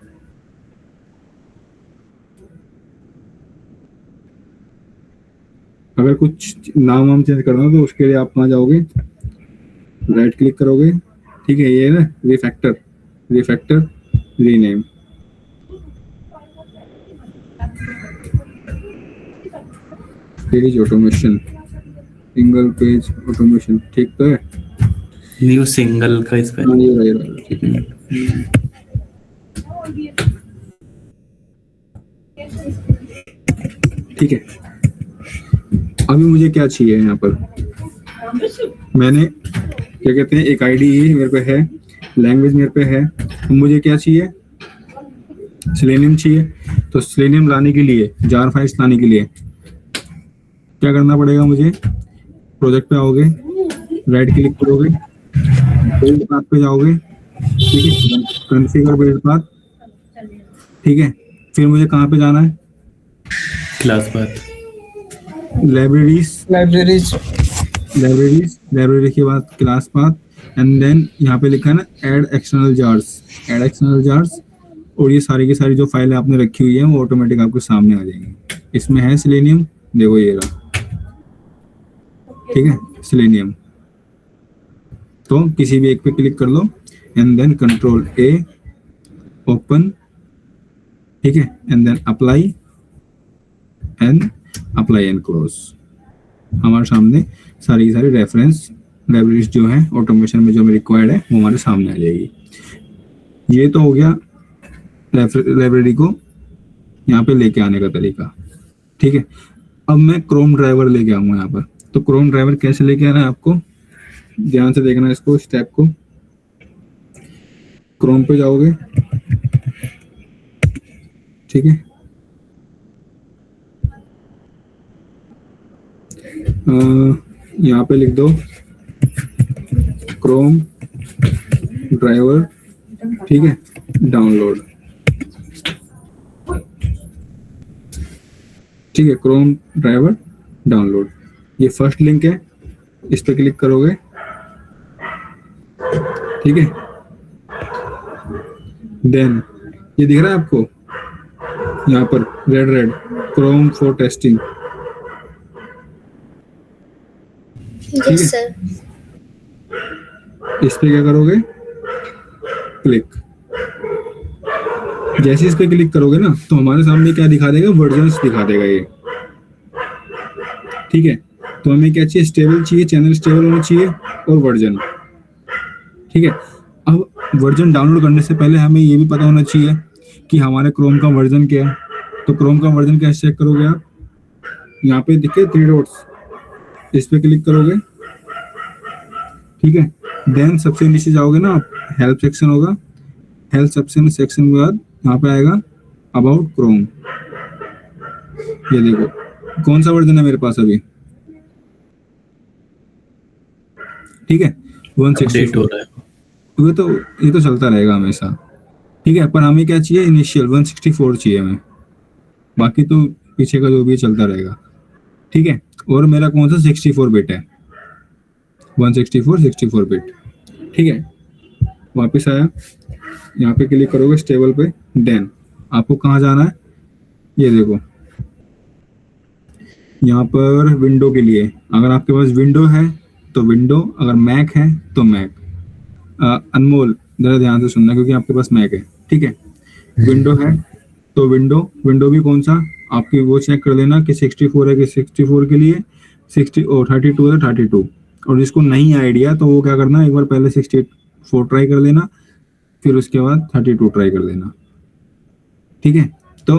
अगर कुछ नाम वाम चेंज करना हो तो उसके लिए आप कहाँ जाओगे, राइट क्लिक करोगे। ठीक है, ये ना refactor rename. Page automation, single page automation, ठीक तो है। न्यू सिंगल का हाँ, स्पेलिंग, ये रहा, ठीक है। ठीक है, अभी मुझे क्या चाहिए यहाँ पर, मैंने क्या कहते हैं, एक आईडी मेरे पे है, लैंग्वेज मेरे पे है, मुझे क्या चाहिए, सेलेनियम चाहिए। तो सेलेनियम लाने के लिए, जार फाइल्स लाने के लिए क्या करना पड़ेगा मुझे, प्रोजेक्ट पे आओगे, राइट क्लिक करोगे, बिल्ड पाथ पे जाओगे, ठीक है, कॉन्फ़िगर बिल्ड पाथ, ठीक है। फिर मुझे कहाँ पे जाना है, class path, libraries, libraries, library के बाद क्लास पाथ एंड देन यहाँ पे लिखा है ना ऐड एक्सटर्नल जार्स, और ये सारी की सारी जो फाइलें आपने रखी हुई है वो ऑटोमेटिक आपके सामने आ जाएंगी। इसमें है सेलेनियम, देखो ये रहा, ठीक है, सेलेनियम। तो किसी भी एक पे क्लिक कर लो and then control A, open, ठीक है, and then apply and close. हमारे सामने सारी की सारी रेफरेंस लाइब्रेरीज जो है ऑटोमेशन में जो हमें रिक्वायर्ड है वो हमारे सामने आ जाएगी। ये तो हो गया लाइब्रेरी को यहाँ पे लेके आने का तरीका, ठीक है। अब मैं क्रोम ड्राइवर लेके आऊंगा यहाँ पर। तो क्रोम ड्राइवर कैसे लेके आना है आपको, ध्यान से देखना इसको, स्टेप को। क्रोम पे जाओगे, ठीक है, यहाँ पे लिख दो क्रोम ड्राइवर, ठीक है, डाउनलोड, ठीक है, क्रोम ड्राइवर डाउनलोड। ये फर्स्ट लिंक है, इस पे क्लिक करोगे, ठीक है। देन ये दिख रहा है आपको यहाँ पर red Chrome for testing, yes sir. इस पे क्या करोगे, क्लिक। जैसे इस पे क्लिक करोगे ना तो हमारे सामने क्या दिखा देगा, वर्जन्स दिखा देगा ये, ठीक है। तो हमें क्या चाहिए, स्टेबल चाहिए, चैनल स्टेबल होना चाहिए और वर्जन, ठीक है। अब वर्जन डाउनलोड करने से पहले हमें ये भी पता होना चाहिए कि हमारे क्रोम का वर्जन क्या है। तो क्रोम का वर्जन कैसे चेक करोगे आप, यहाँ पे दिखे 3 डॉट्स, इस पे क्लिक करोगे, ठीक है। देन सबसे नीचे जाओगे ना आप, हेल्प सेक्शन होगा, हेल्प सेक्शन के बाद यहाँ पे आएगा अबाउट क्रोम। ये देखो कौन सा वर्जन है मेरे पास अभी, ठीक है, 164 हो रहा है। ये तो चलता रहेगा हमेशा, ठीक है। पर हमें क्या चाहिए, इनिशियल 164 चाहिए हमें, बाकी तो पीछे का जो भी चलता रहेगा, ठीक है। और मेरा कौन सा 64 बिट है, 164 बिट, ठीक है। वापस आया, यहाँ पे क्लिक करोगे स्टेबल पे, देन आपको कहाँ जाना है, ये देखो यहाँ पर विंडो के लिए, अगर आपके पास विंडो है तो विंडो, अगर मैक है तो मैक। अनमोल जरा ध्यान से सुनना क्योंकि आपके पास मैक है, ठीक है। विंडो है तो विंडो भी कौन सा, आपकी वो चेक कर लेना कि 64 है कि 64 के लिए 60 और 32 है 32। और जिसको नहीं आइडिया तो वो क्या करना, एक बार पहले 64 ट्राई कर लेना, फिर उसके बाद 32 ट्राई कर लेना, ठीक है। तो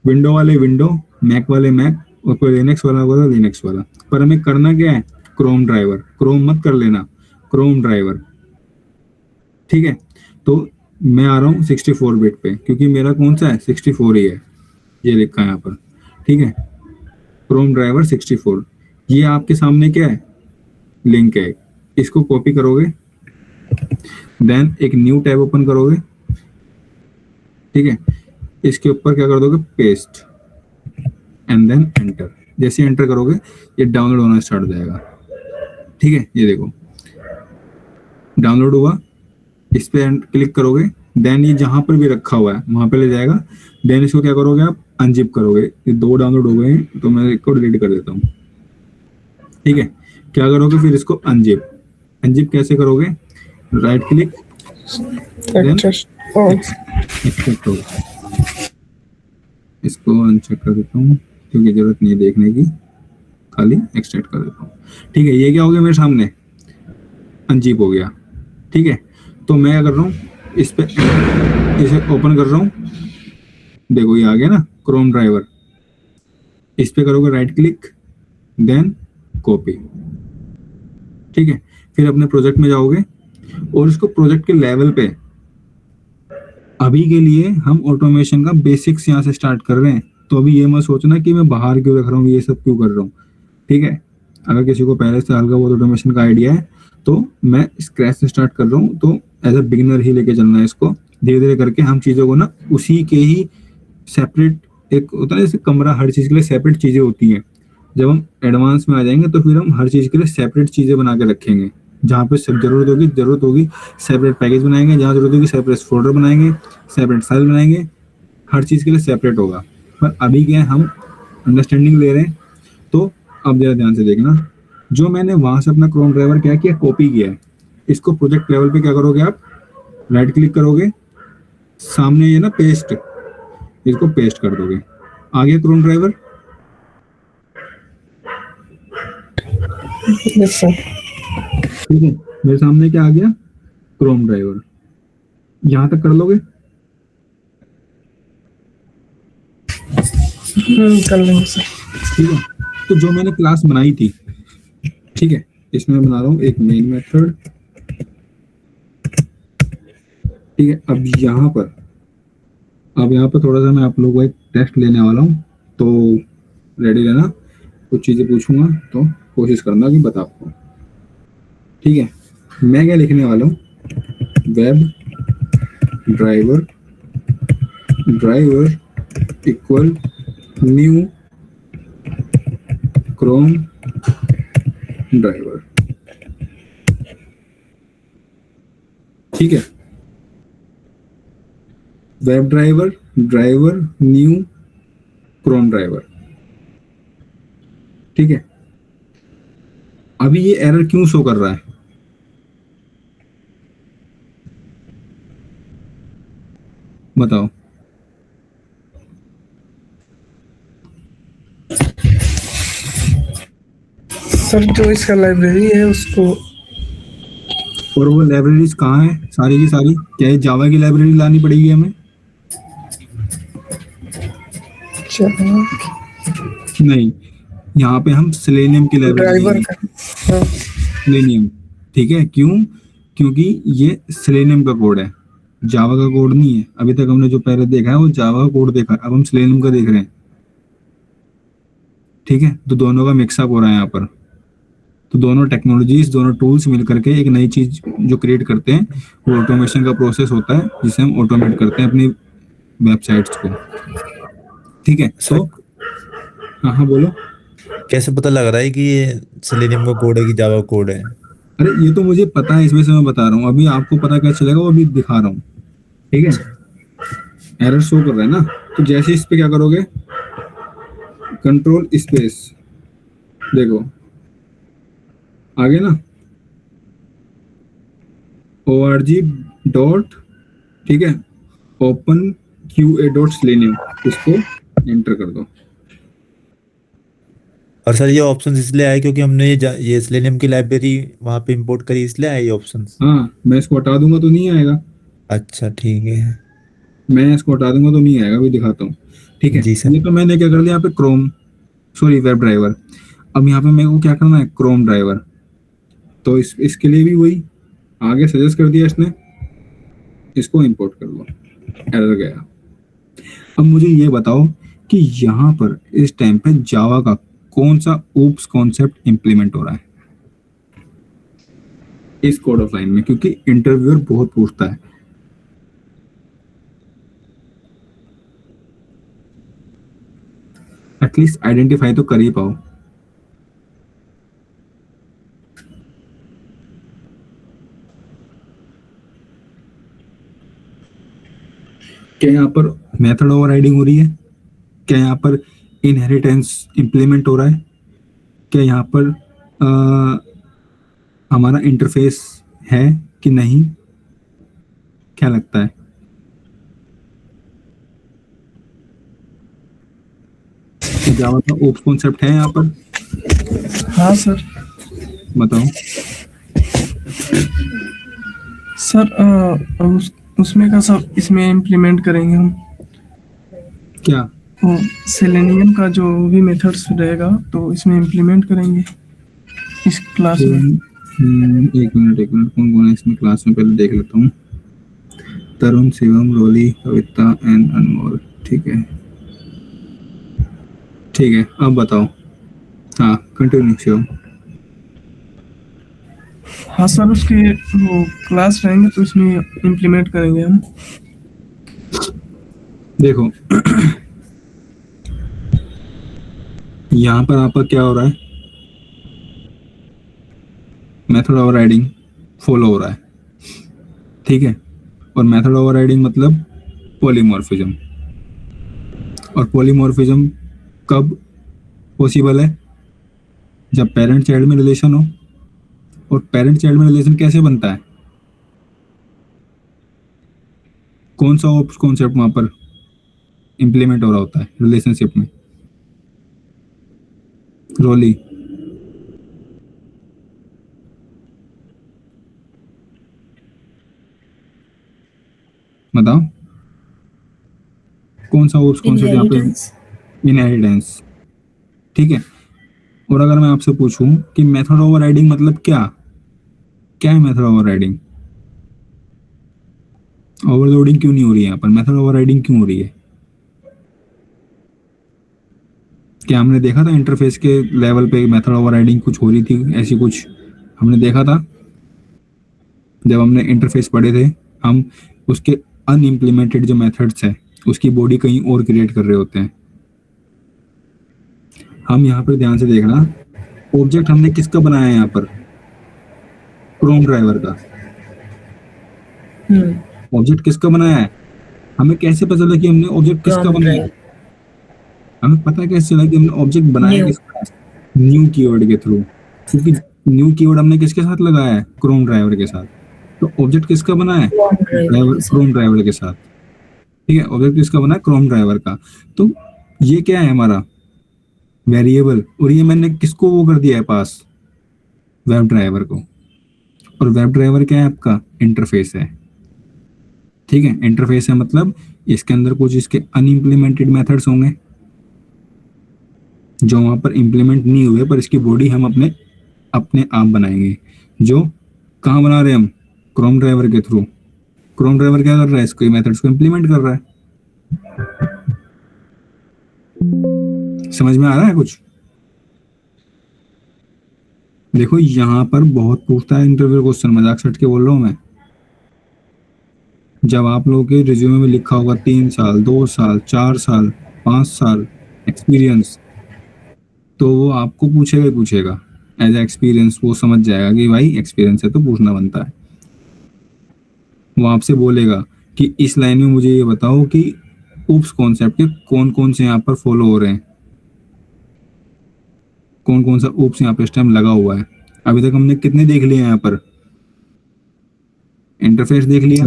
विंडो वाले विंडो, मैक वाले मैक, और कोई लिनक्स वाला होगा तो लिनक्स वाला। पर हमें करना क्या है, क्रोम ड्राइवर, क्रोम मत कर लेना, क्रोम ड्राइवर, ठीक है। तो मैं आ रहा हूँ 64 बिट पे क्योंकि मेरा कौन सा है, 64 ही है, ये लिखा है यहाँ पर, ठीक है। क्रोम ड्राइवर 64, ये आपके सामने क्या है, लिंक है, इसको कॉपी करोगे, देन एक न्यू टैब ओपन करोगे, ठीक है। इसके ऊपर क्या कर दोगे, पेस्ट एंड देन एंटर। जैसे एंटर करोगे ये डाउनलोड होना स्टार्ट हो जाएगा, ठीक है। ये देखो डाउनलोड हुआ, इस पे क्लिक करोगे, देन ये जहां पर भी रखा हुआ है वहां पे ले जाएगा। देन इसको क्या करोगे आप, अनजिप करोगे। ये 2 डाउनलोड हो गए हैं तो मैं इसको डिलीट कर देता हूँ, ठीक है। क्या करोगे फिर, इसको अनजिप कैसे करोगे, राइट क्लिक, एक्सट्रैक्ट होगा। इसको अनचेक कर देता हूँ क्योंकि जरूरत नहीं है देखने की, खाली एक्सट्रैक्ट कर देता हूँ, ठीक है। ये क्या हो गया मेरे सामने, अनजिप हो गया, ठीक है। तो मैं क्या कर रहा हूँ, इस पे इसे ओपन कर रहा हूँ, देखो ये आ गया ना क्रोम ड्राइवर। इस पे करोगे राइट क्लिक, देन कॉपी, ठीक है। फिर अपने प्रोजेक्ट में जाओगे और इसको प्रोजेक्ट के लेवल पे, अभी के लिए हम ऑटोमेशन का बेसिक्स यहाँ से स्टार्ट कर रहे हैं। तो अभी ये मत सोचना कि मैं बाहर क्यों रख रहा हूँ, ये सब क्यों कर रहा हूँ, ठीक है। अगर किसी को पहले से हल्का बहुत ऑटोमेशन का आइडिया है तो मैं स्क्रैच से स्टार्ट कर रहा हूँ, तो एज अ बिगिनर ही लेके चलना है इसको। धीरे धीरे करके हम चीज़ों को ना उसी के ही सेपरेट, एक होता है जैसे कमरा, हर चीज़ के लिए सेपरेट चीज़ें होती हैं। जब हम एडवांस में आ जाएंगे तो फिर हम हर चीज़ के लिए सेपरेट चीज़ें बना के रखेंगे। जहाँ पे सब जरूरत होगी सेपरेट पैकेज बनाएंगे, जहाँ जरूरत होगी सेपरेट फोल्डर बनाएंगे, सेपरेट फाइल बनाएंगे, हर चीज़ के लिए सेपरेट होगा। पर अभी क्या है, हम अंडरस्टैंडिंग ले रहे हैं। तो अब जरा ध्यान से देखना, जो मैंने वहां से अपना क्रोम ड्राइवर क्या किया, कॉपी किया है, इसको प्रोजेक्ट लेवल पे क्या करोगे आप, राइट क्लिक करोगे, सामने ये ना पेस्ट, इसको पेस्ट कर दोगे। आगे क्रोम ड्राइवर, यस सर। ठीक है, मेरे सामने क्या आ गया, क्रोम ड्राइवर। यहां तक कर लोगे, कर लेंगे सर। ठीक है। तो जो मैंने क्लास बनाई थी, ठीक है, इसमें बना रहा हूँ एक मेन मेथड, ठीक है। अब यहाँ पर थोड़ा सा मैं आप लोगों को एक टेस्ट लेने वाला हूँ, तो रेडी रहना। कुछ चीज़ें पूछूंगा तो कोशिश करना कि बता पाऊँ, ठीक है। मैं क्या लिखने वाला हूँ, web driver equal new Chrome driver, ठीक है। Web driver new Chrome driver, ठीक है। अभी ये एरर क्यों शो कर रहा है, बताओ। सर जो इसका लाइब्रेरी है उसको, और वो लाइब्रेरीज कहाँ है सारी की सारी, क्या ये जावा की लाइब्रेरी लानी पड़ेगी हमें? नहीं, यहाँ पे हम सेलेनियम की ड्राइवर लाइब्रेरी, का, हाँ, सेलेनियम, ठीक है। क्यों? क्योंकि ये सेलेनियम का कोड है, जावा का कोड नहीं है। अभी तक हमने जो पहले देखा है वो जावा का कोड देखा है, अब हम सेलेनियम का देख रहे हैं, ठीक है। तो दोनों का मिक्सअप हो रहा है यहाँ पर। तो दोनों टेक्नोलॉजीज, दोनों टूल्स मिल करके एक नई चीज जो क्रिएट करते हैं, वो ऑटोमेशन का प्रोसेस होता है, जिसे हम ऑटोमेट करते हैं अपनी वेबसाइट्स को, ठीक है। तो हाँ हाँ बोलो। कैसे पता लग रहा है कि ये सेलेनियम का कोड है कि जावा कोड है? अरे ये तो मुझे पता है, इसमें से मैं बता रहा हूँ। अभी आपको पता क्या चलेगा वो अभी दिखा रहा हूँ, ठीक है। एरर शो कर रहा है ना, तो जैसे इस पे क्या करोगे, कंट्रोल स्पेस, देखो आगे ना org डॉट, ठीक है, ओपन QA डॉट सेलेनियम, इसको एंटर कर दो। और सर ये ऑप्शन इसलिए आए क्योंकि हमने ये सेलेनियम की लाइब्रेरी वहां पे इंपोर्ट करी, इसलिए आए ये ऑप्शन? हाँ, मैं इसको हटा दूंगा तो नहीं आएगा, अच्छा ठीक है। मैं इसको हटा दूंगा तो नहीं आएगा, अभी दिखाता हूँ, ठीक है। जी सर। ये तो मैंने क्या कर दिया यहाँ पे क्रोम, सॉरी वेब ड्राइवर। अब यहाँ पे मेरे को क्या करना है, क्रोम ड्राइवर। तो इसके लिए भी वही आगे सजेस्ट कर दिया इसने, इसको इंपोर्ट कर लो, एरर गया। अब मुझे ये बताओ कि यहाँ पर इस टाइम पे जावा का कौन सा ओप्स कॉन्सेप्ट इंप्लीमेंट हो रहा है इस कोड ऑफ लाइन में, क्योंकि इंटरव्यूअर बहुत पूछता है। एटलीस्ट आइडेंटिफाई तो कर ही पाओ। क्या यहाँ पर मेथड ओवरराइडिंग हो रही है? क्या यहाँ पर इनहेरिटेंस इंप्लीमेंट हो रहा है? क्या यहाँ पर हमारा इंटरफेस है कि नहीं? क्या लगता है? जावा का ओप्स कॉन्सेप्ट है यहाँ पर? हाँ सर। बताओ। सर उसमें का सब इसमें इम्प्लीमेंट करेंगे हम। क्या? सेलेनियम का जो भी मेथड्स रहेगा तो इसमें इम्प्लीमेंट करेंगे इस क्लास में। एक मिनट कौन कौन है इसमें क्लास में, पहले देख लेता हूँ। तरुण, शिवम, रोली, कविता एंड अनमोल, ठीक है ठीक है। अब बताओ, हाँ कंटिन्यू शिवम। हाँ सर, उसके वो क्लास रहेंगे तो उसमें इम्प्लीमेंट करेंगे हम। देखो यहाँ पर आपका क्या हो रहा है, मेथड ओवरराइडिंग फॉलो हो रहा है, ठीक है। और मेथड ओवरराइडिंग मतलब पॉलीमॉर्फिज्म, और पॉलीमॉर्फिज्म कब पॉसिबल है, जब पेरेंट चाइल्ड में रिलेशन हो। और पेरेंट चाइल्ड में रिलेशन कैसे बनता है, कौन सा कॉन्सेप्ट वहां पर इंप्लीमेंट हो रहा होता है रिलेशनशिप में, रोली? बताओ कौन सा कॉन्सेप्ट यहाँ पे? इनहेरिटेंस। इनहेरिटेंस, ठीक है। और अगर मैं आपसे पूछूं कि मेथड ओवरराइडिंग मतलब क्या, क्या है मेथड ओवरराइडिंग? ओवरलोडिंग क्यों नहीं हो रही है यहाँ पर, मेथड ओवरराइडिंग क्यों हो रही है? क्या हमने देखा था इंटरफेस के लेवल पे मेथड ओवरराइडिंग कुछ हो रही थी, ऐसी कुछ हमने देखा था? जब हमने इंटरफेस पढ़े थे हम, उसके अनइम्प्लीमेंटेड जो मेथड्स हैं उसकी बॉडी कहीं और क्रिएट कर रहे होते हैं। हम यहाँ पर ध्यान से देखना, ऑब्जेक्ट हमने किसका बनाया है यहाँ पर, क्रोम ड्राइवर का। ऑब्जेक्ट किसका बनाया है, हमें कैसे पता चला कि हमने ऑब्जेक्ट किसका Chrome बनाया है? drive। हमें पता कैसे चला कि हमने ऑब्जेक्ट बनाया New। किसका है? न्यू कीवर्ड के थ्रू, क्योंकि न्यू कीवर्ड हमने किसके साथ लगाया है, क्रोम ड्राइवर के साथ। तो ऑब्जेक्ट किसका बना है, Chrome driver के साथ। क्रोम ड्राइवर के साथ, ठीक है। ऑब्जेक्ट किसका बना है, क्रोम ड्राइवर का। तो ये क्या है हमारा वेरिएबल, और ये मैंने किसको वो कर दिया है पास, वेब ड्राइवर को। और वेब ड्राइवर क्या है आपका, इंटरफेस है, ठीक है। इंटरफेस है मतलब इसके अंदर कुछ इसके अनइम्प्लीमेंटेड मेथड्स होंगे जो वहां पर इम्प्लीमेंट नहीं हुए, पर इसकी बॉडी हम अपने अपने आप बनाएंगे। जो कहाँ बना रहे हैं हम, क्रोम ड्राइवर के थ्रू। क्रोम ड्राइवर क्या कर रहा है, इसको मेथड्स को इम्प्लीमेंट कर रहा है। समझ में आ रहा है कुछ? देखो यहाँ पर बहुत पूछता है इंटरव्यू क्वेश्चन, मजाक छट के बोल रहा हूँ मैं। जब आप लोगों के रिज्यूमे में लिखा होगा 3 साल 2 साल 4 साल 5 साल एक्सपीरियंस, तो वो आपको पूछेगा ही पूछेगा एज एक्सपीरियंस। वो समझ जाएगा कि भाई एक्सपीरियंस है तो पूछना बनता है। वो आपसे बोलेगा कि इस लाइन में मुझे ये बताओ कि ऊप्स कॉन्सेप्ट के कौन कौन से यहाँ पर फॉलो हो रहे हैं, कौन कौन सा ऊप्स यहाँ पे इस टाइम लगा हुआ है। अभी तक हमने कितने देख लिए यहाँ पर, इंटरफेस देख लिया,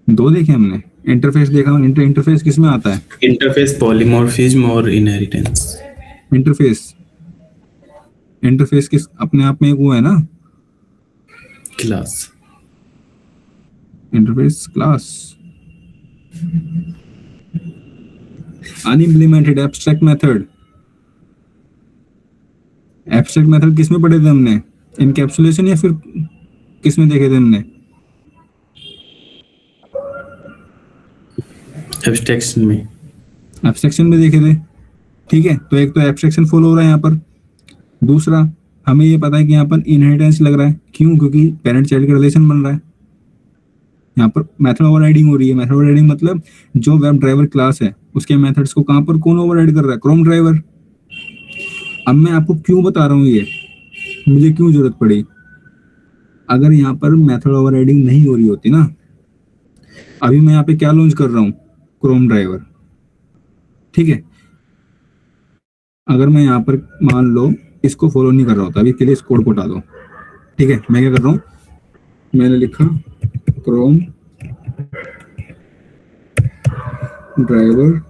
2 देखे हमने। इंटरफेस देखा, इंटरफेस किस में आता है, इंटरफेस, पॉलीमॉर्फिज्म और इनहेरिटेंस। इंटरफेस किस अपने आप में एक वो है ना, class. Interface class. Unimplemented abstract method, abstract method किस में पढ़े थे हमने, इनकैप्सुलेशन या फिर किस में देखे थे हमने? एब्स्ट्रैक्शन में। एब्स्ट्रैक्शन में देखे थे, ठीक है। तो एक तो एब्स्ट्रैक्शन फॉलो हो रहा है यहाँ पर, दूसरा हमें ये पता है कि यहाँ पर इनहेरिटेंस लग रहा है। क्यों? क्योंकि पेरेंट चाइल्ड का रिलेशन बन रहा है। यहाँ पर मेथड ओवरराइडिंग हो रही है। मेथड ओवरराइडिंग मतलब जो वेब ड्राइवर क्लास है उसके मेथड्स को कहाँ पर कौन ओवरराइड कर रहा है, क्रोम ड्राइवर। अब मैं आपको क्यों बता रहा हूँ ये, मुझे क्यों जरूरत पड़ी। अगर यहाँ पर मेथड ओवरराइडिंग नहीं हो रही होती ना, अभी मैं यहाँ पे क्या लॉन्च कर रहा हूँ, क्रोम ड्राइवर, ठीक है। अगर मैं यहाँ पर मान लो इसको फॉलो नहीं कर रहा होता, अभी के लिए इस कोड को हटा दो, ठीक है। मैं क्या कर रहा हूँ, मैंने लिखा क्रोम ड्राइवर,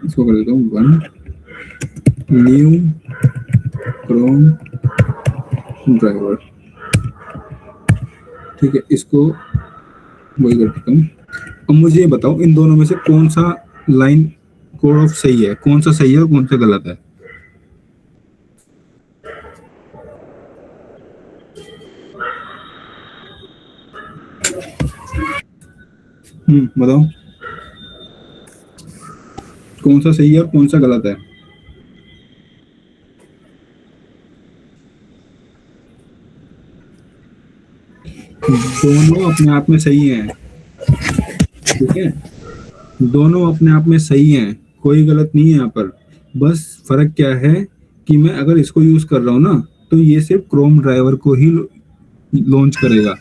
इसको कर देता हूँ 1 न्यू क्रोम ड्राइवर, ठीक है। इसको वही कर देता हूँ। अब मुझे ये बताओ इन दोनों में से कौन सा लाइन कोड ऑफ सही है, कौन सा सही है और कौन सा गलत है। बताओ कौन सा सही है और कौन सा गलत है। दोनों अपने आप में सही हैं, ठीक है, दोनों अपने आप में सही हैं, कोई गलत नहीं है यहाँ पर। बस फर्क क्या है कि मैं अगर इसको यूज कर रहा हूँ ना तो ये सिर्फ क्रोम ड्राइवर को ही लॉन्च करेगा,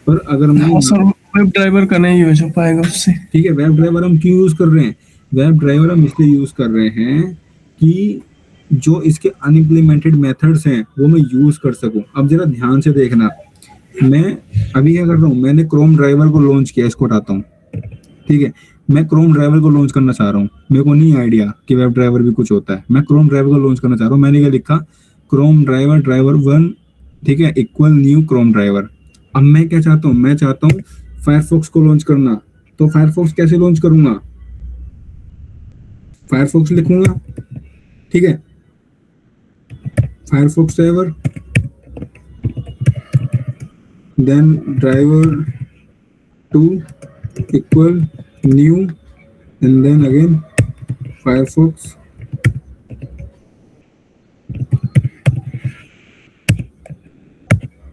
पर अगर मैं हाँ सर, वेब ड्राइवर का नहीं यूज हो पाएगा उससे। ठीक है, वेब ड्राइवर हम क्यों यूज कर रहे हैं? वेब ड्राइवर हम इसलिए यूज कर रहे हैं कि जो इसके अनइम्प्लीमेंटेड मेथड्स हैं वो मैं यूज कर सकूं। अब जरा ध्यान से देखना, मैं अभी क्या कर रहा हूँ, मैंने क्रोम ड्राइवर को लॉन्च किया, इसको उठाता हूँ, ठीक है, मैं क्रोम ड्राइवर को लॉन्च करना चाह रहा हूँ, मेरे को नहीं आइडिया कि वेब ड्राइवर भी कुछ होता है, मैं क्रोम ड्राइवर को लॉन्च करना चाह रहा हूँ, मैंने क्या लिखा, क्रोम ड्राइवर ड्राइवर 1, ठीक है, इक्वल न्यू क्रोम ड्राइवर। अब मैं क्या चाहता हूँ, मैं चाहता हूँ फायरफॉक्स को लॉन्च करना, तो फायरफॉक्स कैसे लॉन्च करूंगा, फायरफॉक्स लिखूंगा, ठीक है, Firefox driver, then driver 2 equal new and then again Firefox,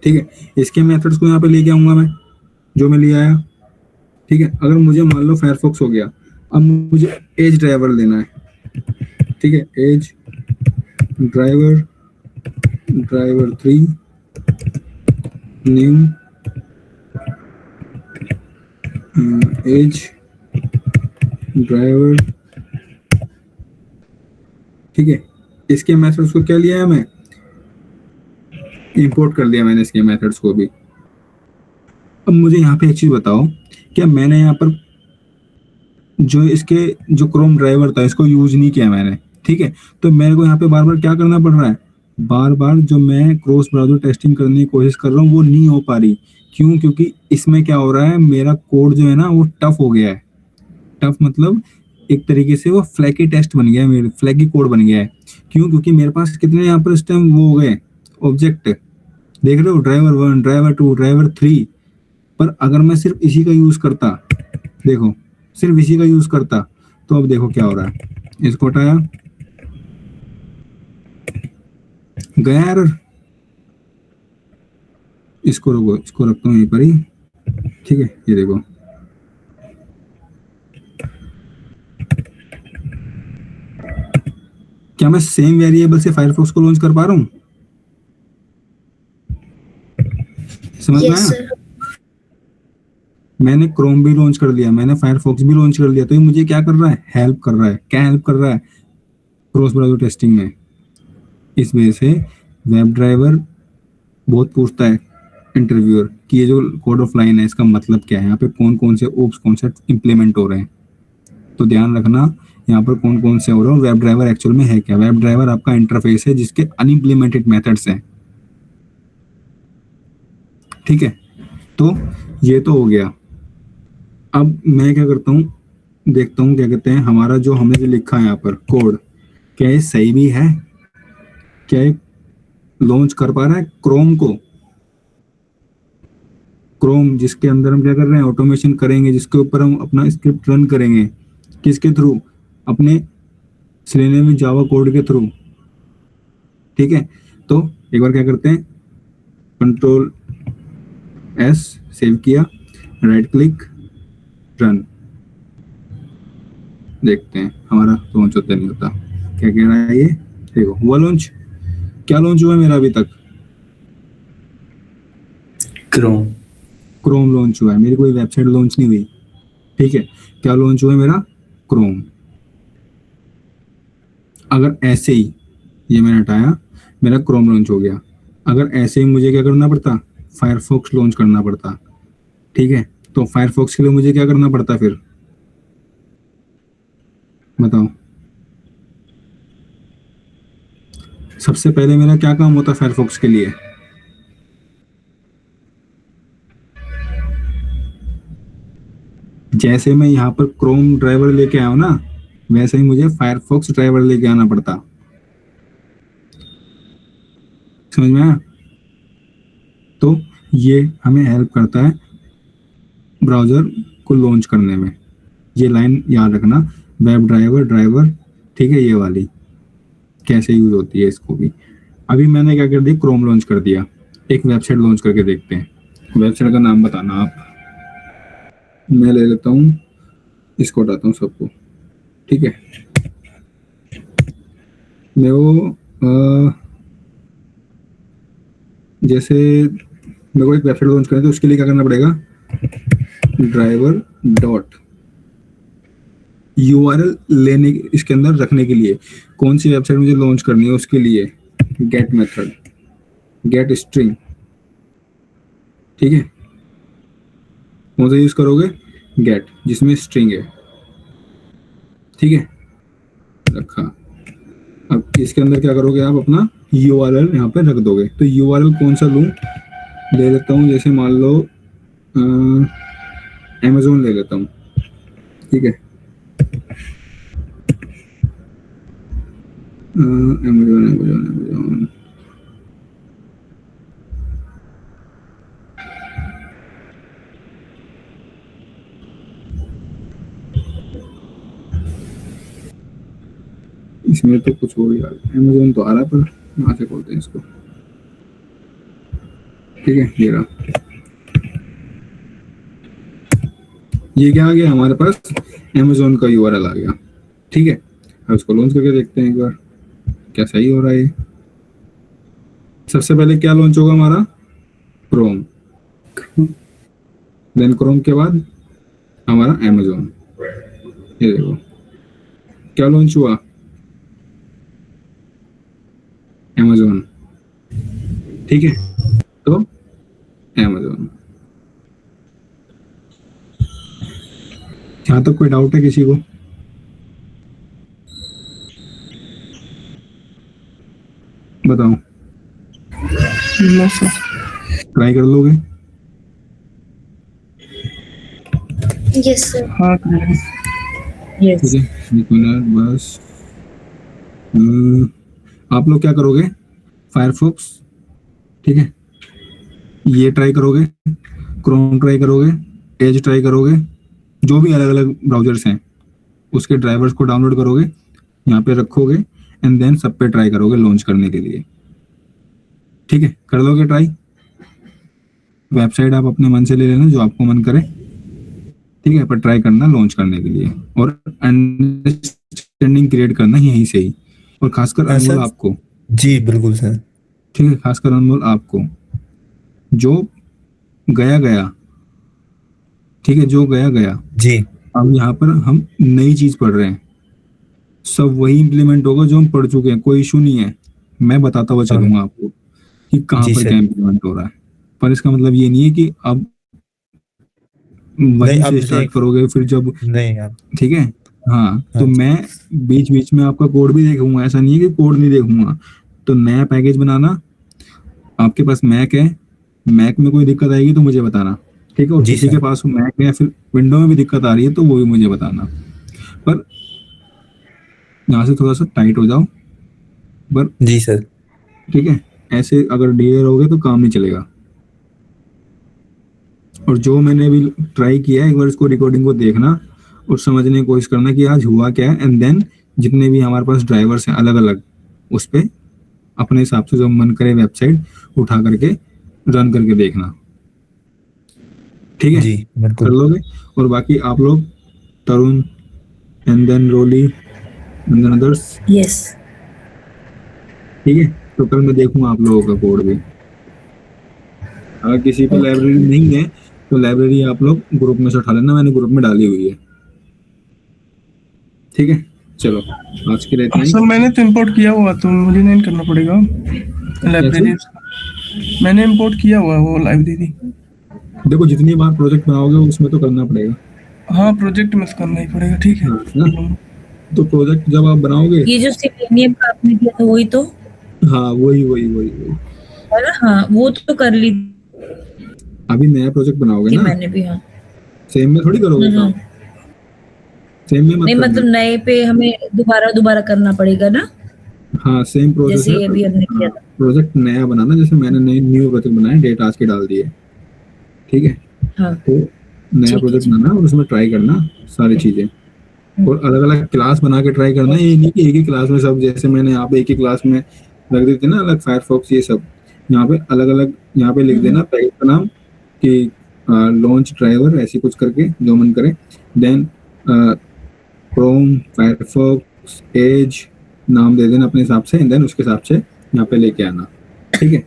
ठीक है। इसके मेथड्स को यहाँ पे लेके आऊंगा मैं, जो मैं ले आया, ठीक है। अगर मुझे मान लो फायरफॉक्स हो गया, अब मुझे एज ड्राइवर लेना है, ठीक है, as driver driver 3 new as driver, ठीक है। इसके मेथड्स को क्या लिया है, मैं इंपोर्ट कर लिया मैंने इसके मेथड्स को भी। अब मुझे यहाँ पे एक चीज बताओ, क्या मैंने यहाँ पर जो इसके जो क्रोम ड्राइवर था इसको यूज नहीं किया मैंने, ठीक है, तो मेरे को यहाँ पे बार बार क्या करना पड़ रहा है, बार बार जो मैं क्रॉस ब्राउज़र टेस्टिंग करने की कोशिश कर रहा हूँ वो नहीं हो पा रही। क्यों? क्योंकि इसमें क्या हो रहा है, मेरा कोड जो है ना वो टफ हो गया है। टफ मतलब एक तरीके से वो फ्लैकी टेस्ट बन गया है, मेरे फ्लैकी कोड बन गया है। क्यों? क्योंकि मेरे पास कितने यहाँ पर इस टाइम वो हो गए ऑब्जेक्ट, देख रहे हो, ड्राइवर 1, ड्राइवर 2, ड्राइवर 3। पर अगर मैं सिर्फ इसी का यूज करता, देखो सिर्फ इसी का यूज करता, तो अब देखो क्या हो रहा है, इसको हटाया, गया एरर, इसको रोको, इसको रखता हूँ यहीं पर ही, ठीक है। ये देखो क्या मैं सेम वेरिएबल से फायरफॉक्स को लॉन्च कर पा रहा हूँ? समझ में आया? मैंने क्रोम भी लॉन्च कर लिया, मैंने फायरफॉक्स भी लॉन्च कर लिया, तो ये मुझे क्या कर रहा है, हेल्प कर रहा है। क्या हेल्प कर रहा है? क्रॉस ब्राउज़र टेस्टिंग में। इस वजह से वेब ड्राइवर बहुत पूछता है इंटरव्यूअर कि ये जो कोड ऑफ लाइन है इसका मतलब क्या है, यहाँ पे कौन कौन से ओप्स कॉन्सेप्ट इंप्लीमेंट हो रहे हैं। तो ध्यान रखना यहाँ पर कौन कौन से हो रहे हैं। वेब ड्राइवर एक्चुअल में है क्या? वेब ड्राइवर आपका इंटरफेस है जिसके अनइम्प्लीमेंटेड मेथड्स हैं, ठीक है। तो ये तो हो गया। अब मैं क्या करता हूँ, देखता हूँ क्या कहते हैं, हमारा जो हमने जो लिखा है यहाँ पर कोड, क्या ये सही भी है? क्या ये लॉन्च कर पा रहा है क्रोम को? क्रोम जिसके अंदर हम क्या कर रहे हैं, ऑटोमेशन करेंगे, जिसके ऊपर हम अपना स्क्रिप्ट रन करेंगे, किसके थ्रू? अपने सेलेनियम जावा कोड के थ्रू, ठीक है। तो एक बार क्या करते हैं, कंट्रोल एस सेव किया, राइट क्लिक, रन, देखते हैं हमारा लॉन्च होता नहीं होता। क्या कह रहा है ये, देखो हुआ लॉन्च। क्या लॉन्च हुआ मेरा अभी तक? क्रोम लॉन्च हुआ है, मेरी कोई वेबसाइट लॉन्च नहीं हुई, ठीक है। क्या लॉन्च हुआ है मेरा? क्रोम। अगर ऐसे ही ये मैंने हटाया, मेरा क्रोम लॉन्च हो गया। अगर ऐसे ही मुझे क्या करना पड़ता, फायरफॉक्स लॉन्च करना पड़ता, ठीक है। तो फायरफॉक्स के लिए मुझे क्या करना पड़ता फिर, बताओ। सबसे पहले मेरा क्या काम होता फायरफॉक्स के लिए? जैसे मैं यहाँ पर क्रोम ड्राइवर लेके आया हूं ना, वैसे ही मुझे फायरफॉक्स ड्राइवर लेके आना पड़ता। समझ में आया? तो ये हमें हेल्प करता है ब्राउजर को लॉन्च करने में। ये लाइन याद रखना, वेब ड्राइवर ड्राइवर, ठीक है, ये वाली कैसे यूज होती है इसको भी। अभी मैंने क्या कर दिया, क्रोम लॉन्च कर दिया। एक वेबसाइट लॉन्च करके देखते हैं। वेबसाइट का नाम बताना आप। मैं ले लेता हूँ, इसको हटाता हूँ सबको, ठीक है। मैं वो जैसे मेरे को एक वेबसाइट लॉन्च करनी है, तो उसके लिए क्या करना पड़ेगा, ड्राइवर डॉट URL लेने, इसके अंदर रखने के लिए कौन सी वेबसाइट मुझे लॉन्च करनी है, उसके लिए गेट मेथड, गेट स्ट्रिंग, ठीक है। कौन सा यूज करोगे, गेट, जिसमें स्ट्रिंग है, ठीक है, रखा। अब इसके अंदर क्या करोगे आप, अपना URL यहाँ पे रख दोगे। तो URL कौन सा लूँ, ले लेता हूँ जैसे मान लो Amazon ले लेता हूँ, ठीक है। Amazon इसमें तो कुछ हो गया, Amazon तो आ रहा है, पर वहां से खोलते हैं इसको, ठीक है। ये रहा, ये क्या आ गया हमारे पास, Amazon का URL आ गया, ठीक है। अब इसको लॉन्च करके देखते हैं एक बार क्या सही हो रहा है। सबसे पहले क्या लॉन्च होगा हमारा, क्रोम, देन क्रोम के बाद हमारा Amazon। ये देखो क्या लॉन्च हुआ, Amazon, ठीक है। तो Amazon, यहाँ तक कोई डाउट है किसी को, बताओ, नो सर। ट्राई कर लोगे, यस सर। हाँ करेंगे। यस ठीक है। एक मिनट बस, आप लोग क्या करोगे, फायरफॉक्स, ठीक है, ये ट्राई करोगे, क्रोम ट्राई करोगे, एज ट्राई करोगे, जो भी अलग अलग ब्राउजर्स हैं उसके ड्राइवर्स को डाउनलोड करोगे, यहाँ पे रखोगे, एंड देन सब पे ट्राई करोगे लॉन्च करने के लिए, ठीक है। कर लोगे ट्राई, वेबसाइट आप अपने मन से ले लेना जो आपको मन करे, ठीक है, पर ट्राई करना लॉन्च करने के लिए, और अंडरस्टैंडिंग क्रिएट करना यहीं से ही, और खासकर अनमोल आपको, जी बिल्कुल सर। ठीक है, खासकर अनमोल आपको, जो गया, ठीक है, जो गया, जी अब यहाँ पर हम नई चीज पढ़ रहे हैं, सब वही इम्प्लीमेंट होगा जो हम पढ़ चुके हैं, कोई इशू नहीं है। मैं बताता हुआ चलूंगा आपको कि कहाँ जी पर सर। क्या इम्प्लीमेंट हो रहा है, पर इसका मतलब ये नहीं है कि अब वहीं अब से स्टार्ट करोगे फिर जब, नहीं आप, ठीक है। हाँ, तो हाँ। मैं बीच बीच में आपका कोड भी देखूंगा, ऐसा नहीं है कि कोड नहीं देखूंगा। तो नया पैकेज बनाना, आपके पास मैक है, मैक में कोई दिक्कत आएगी तो मुझे बताना, ठीक है। और जी किसी सर। के पास मैक है या फिर विंडो में भी दिक्कत आ रही है तो वो भी मुझे बताना, पर यहाँ से थोड़ा सा टाइट हो जाओ, पर जी सर। ठीक है। ऐसे अगर डीले रहोगे तो काम नहीं चलेगा। और जो मैंने अभी ट्राई किया है, एक बार इसको रिकॉर्डिंग को देखना और समझने की कोशिश करना कि आज हुआ क्या है, एंड देन जितने भी हमारे पास ड्राइवर्स हैं अलग अलग, उस पे अपने हिसाब से जो मन करे वेबसाइट उठा करके रन करके देखना, ठीक है। जी कर बिल्कुल। लोगे। और बाकी आप लोग, Tarun and then Roli and then others, yes ठीक है। तो कल मैं देखूंगा आप लोगों का कोड भी। अगर किसी पे लाइब्रेरी नहीं है तो लाइब्रेरी आप लोग ग्रुप में से उठा लेना, मैंने ग्रुप में डाली हुई है, ठीक है। चलो आज के लिए इतना ही। सर मैंने तो इंपोर्ट किया हुआ, तो मुझे नहीं करना पड़ेगा लाइब्रेरी। मैंने इंपोर्ट किया हुआ है वो लाइब्रेरी। देखो जितनी बार प्रोजेक्ट बनाओगे उसमें तो करना पड़ेगा, हाँ प्रोजेक्ट में करना ही पड़ेगा, ठीक है। हाँ, ना? तो प्रोजेक्ट जब आप बनाओगे, ये जो सिलेनियम का आपने किया था वही तो हाँ वही है ना। हाँ वो तो कर ली अभी नया प्रोजेक्ट बनाओगे थी ना, मैंने भी। हाँ सेम में थोड़ी करोगे काम, सेम में मत नहीं, करना। मतलब नए पे हमें दोबारा करना पड़ेगा ना, हाँ सेम प्रोसेस जैसे ये अभी हमने किया था। प्रोजेक्ट नया बनाना, जैसे मैंने नई न्यू प्रोजेक्ट बनाया, डेट आज के डाल दिए, ठीक है। हाँ तो नया ठीक है, प्रोजेक्ट बनाना और उसमें ट्राई करना सारी चीजें, और अलग अलग क्लास बना के ट्राई करना। ये नहीं कि एक ही क्लास में सब, जैसे मैंने यहाँ पे एक ही क्लास में रख देते ना अलग फायरफॉक्स ये सब, यहाँ पे अलग अलग, यहाँ पे लिख देना पैकेज का नाम कि लॉन्च ड्राइवर ऐसी कुछ करके जो मन करे, देन क्रोम, फायरफॉक्स, एज नाम दे देना अपने हिसाब से, एंड देन उसके हिसाब से यहाँ पे लेके आना। ठीक है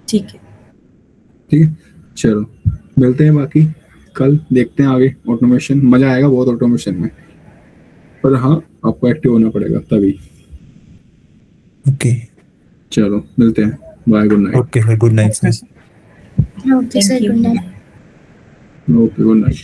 ठीक है। ठीक है, चलो मिलते हैं, बाकी कल देखते हैं आगे ऑटोमेशन। मजा आएगा बहुत ऑटोमेशन में, पर हाँ आपको एक्टिव होना पड़ेगा तभी। ओके चलो मिलते हैं, bye, good night. Okay, good night sir. Okay sir, Thank you. Good night. Okay, good night.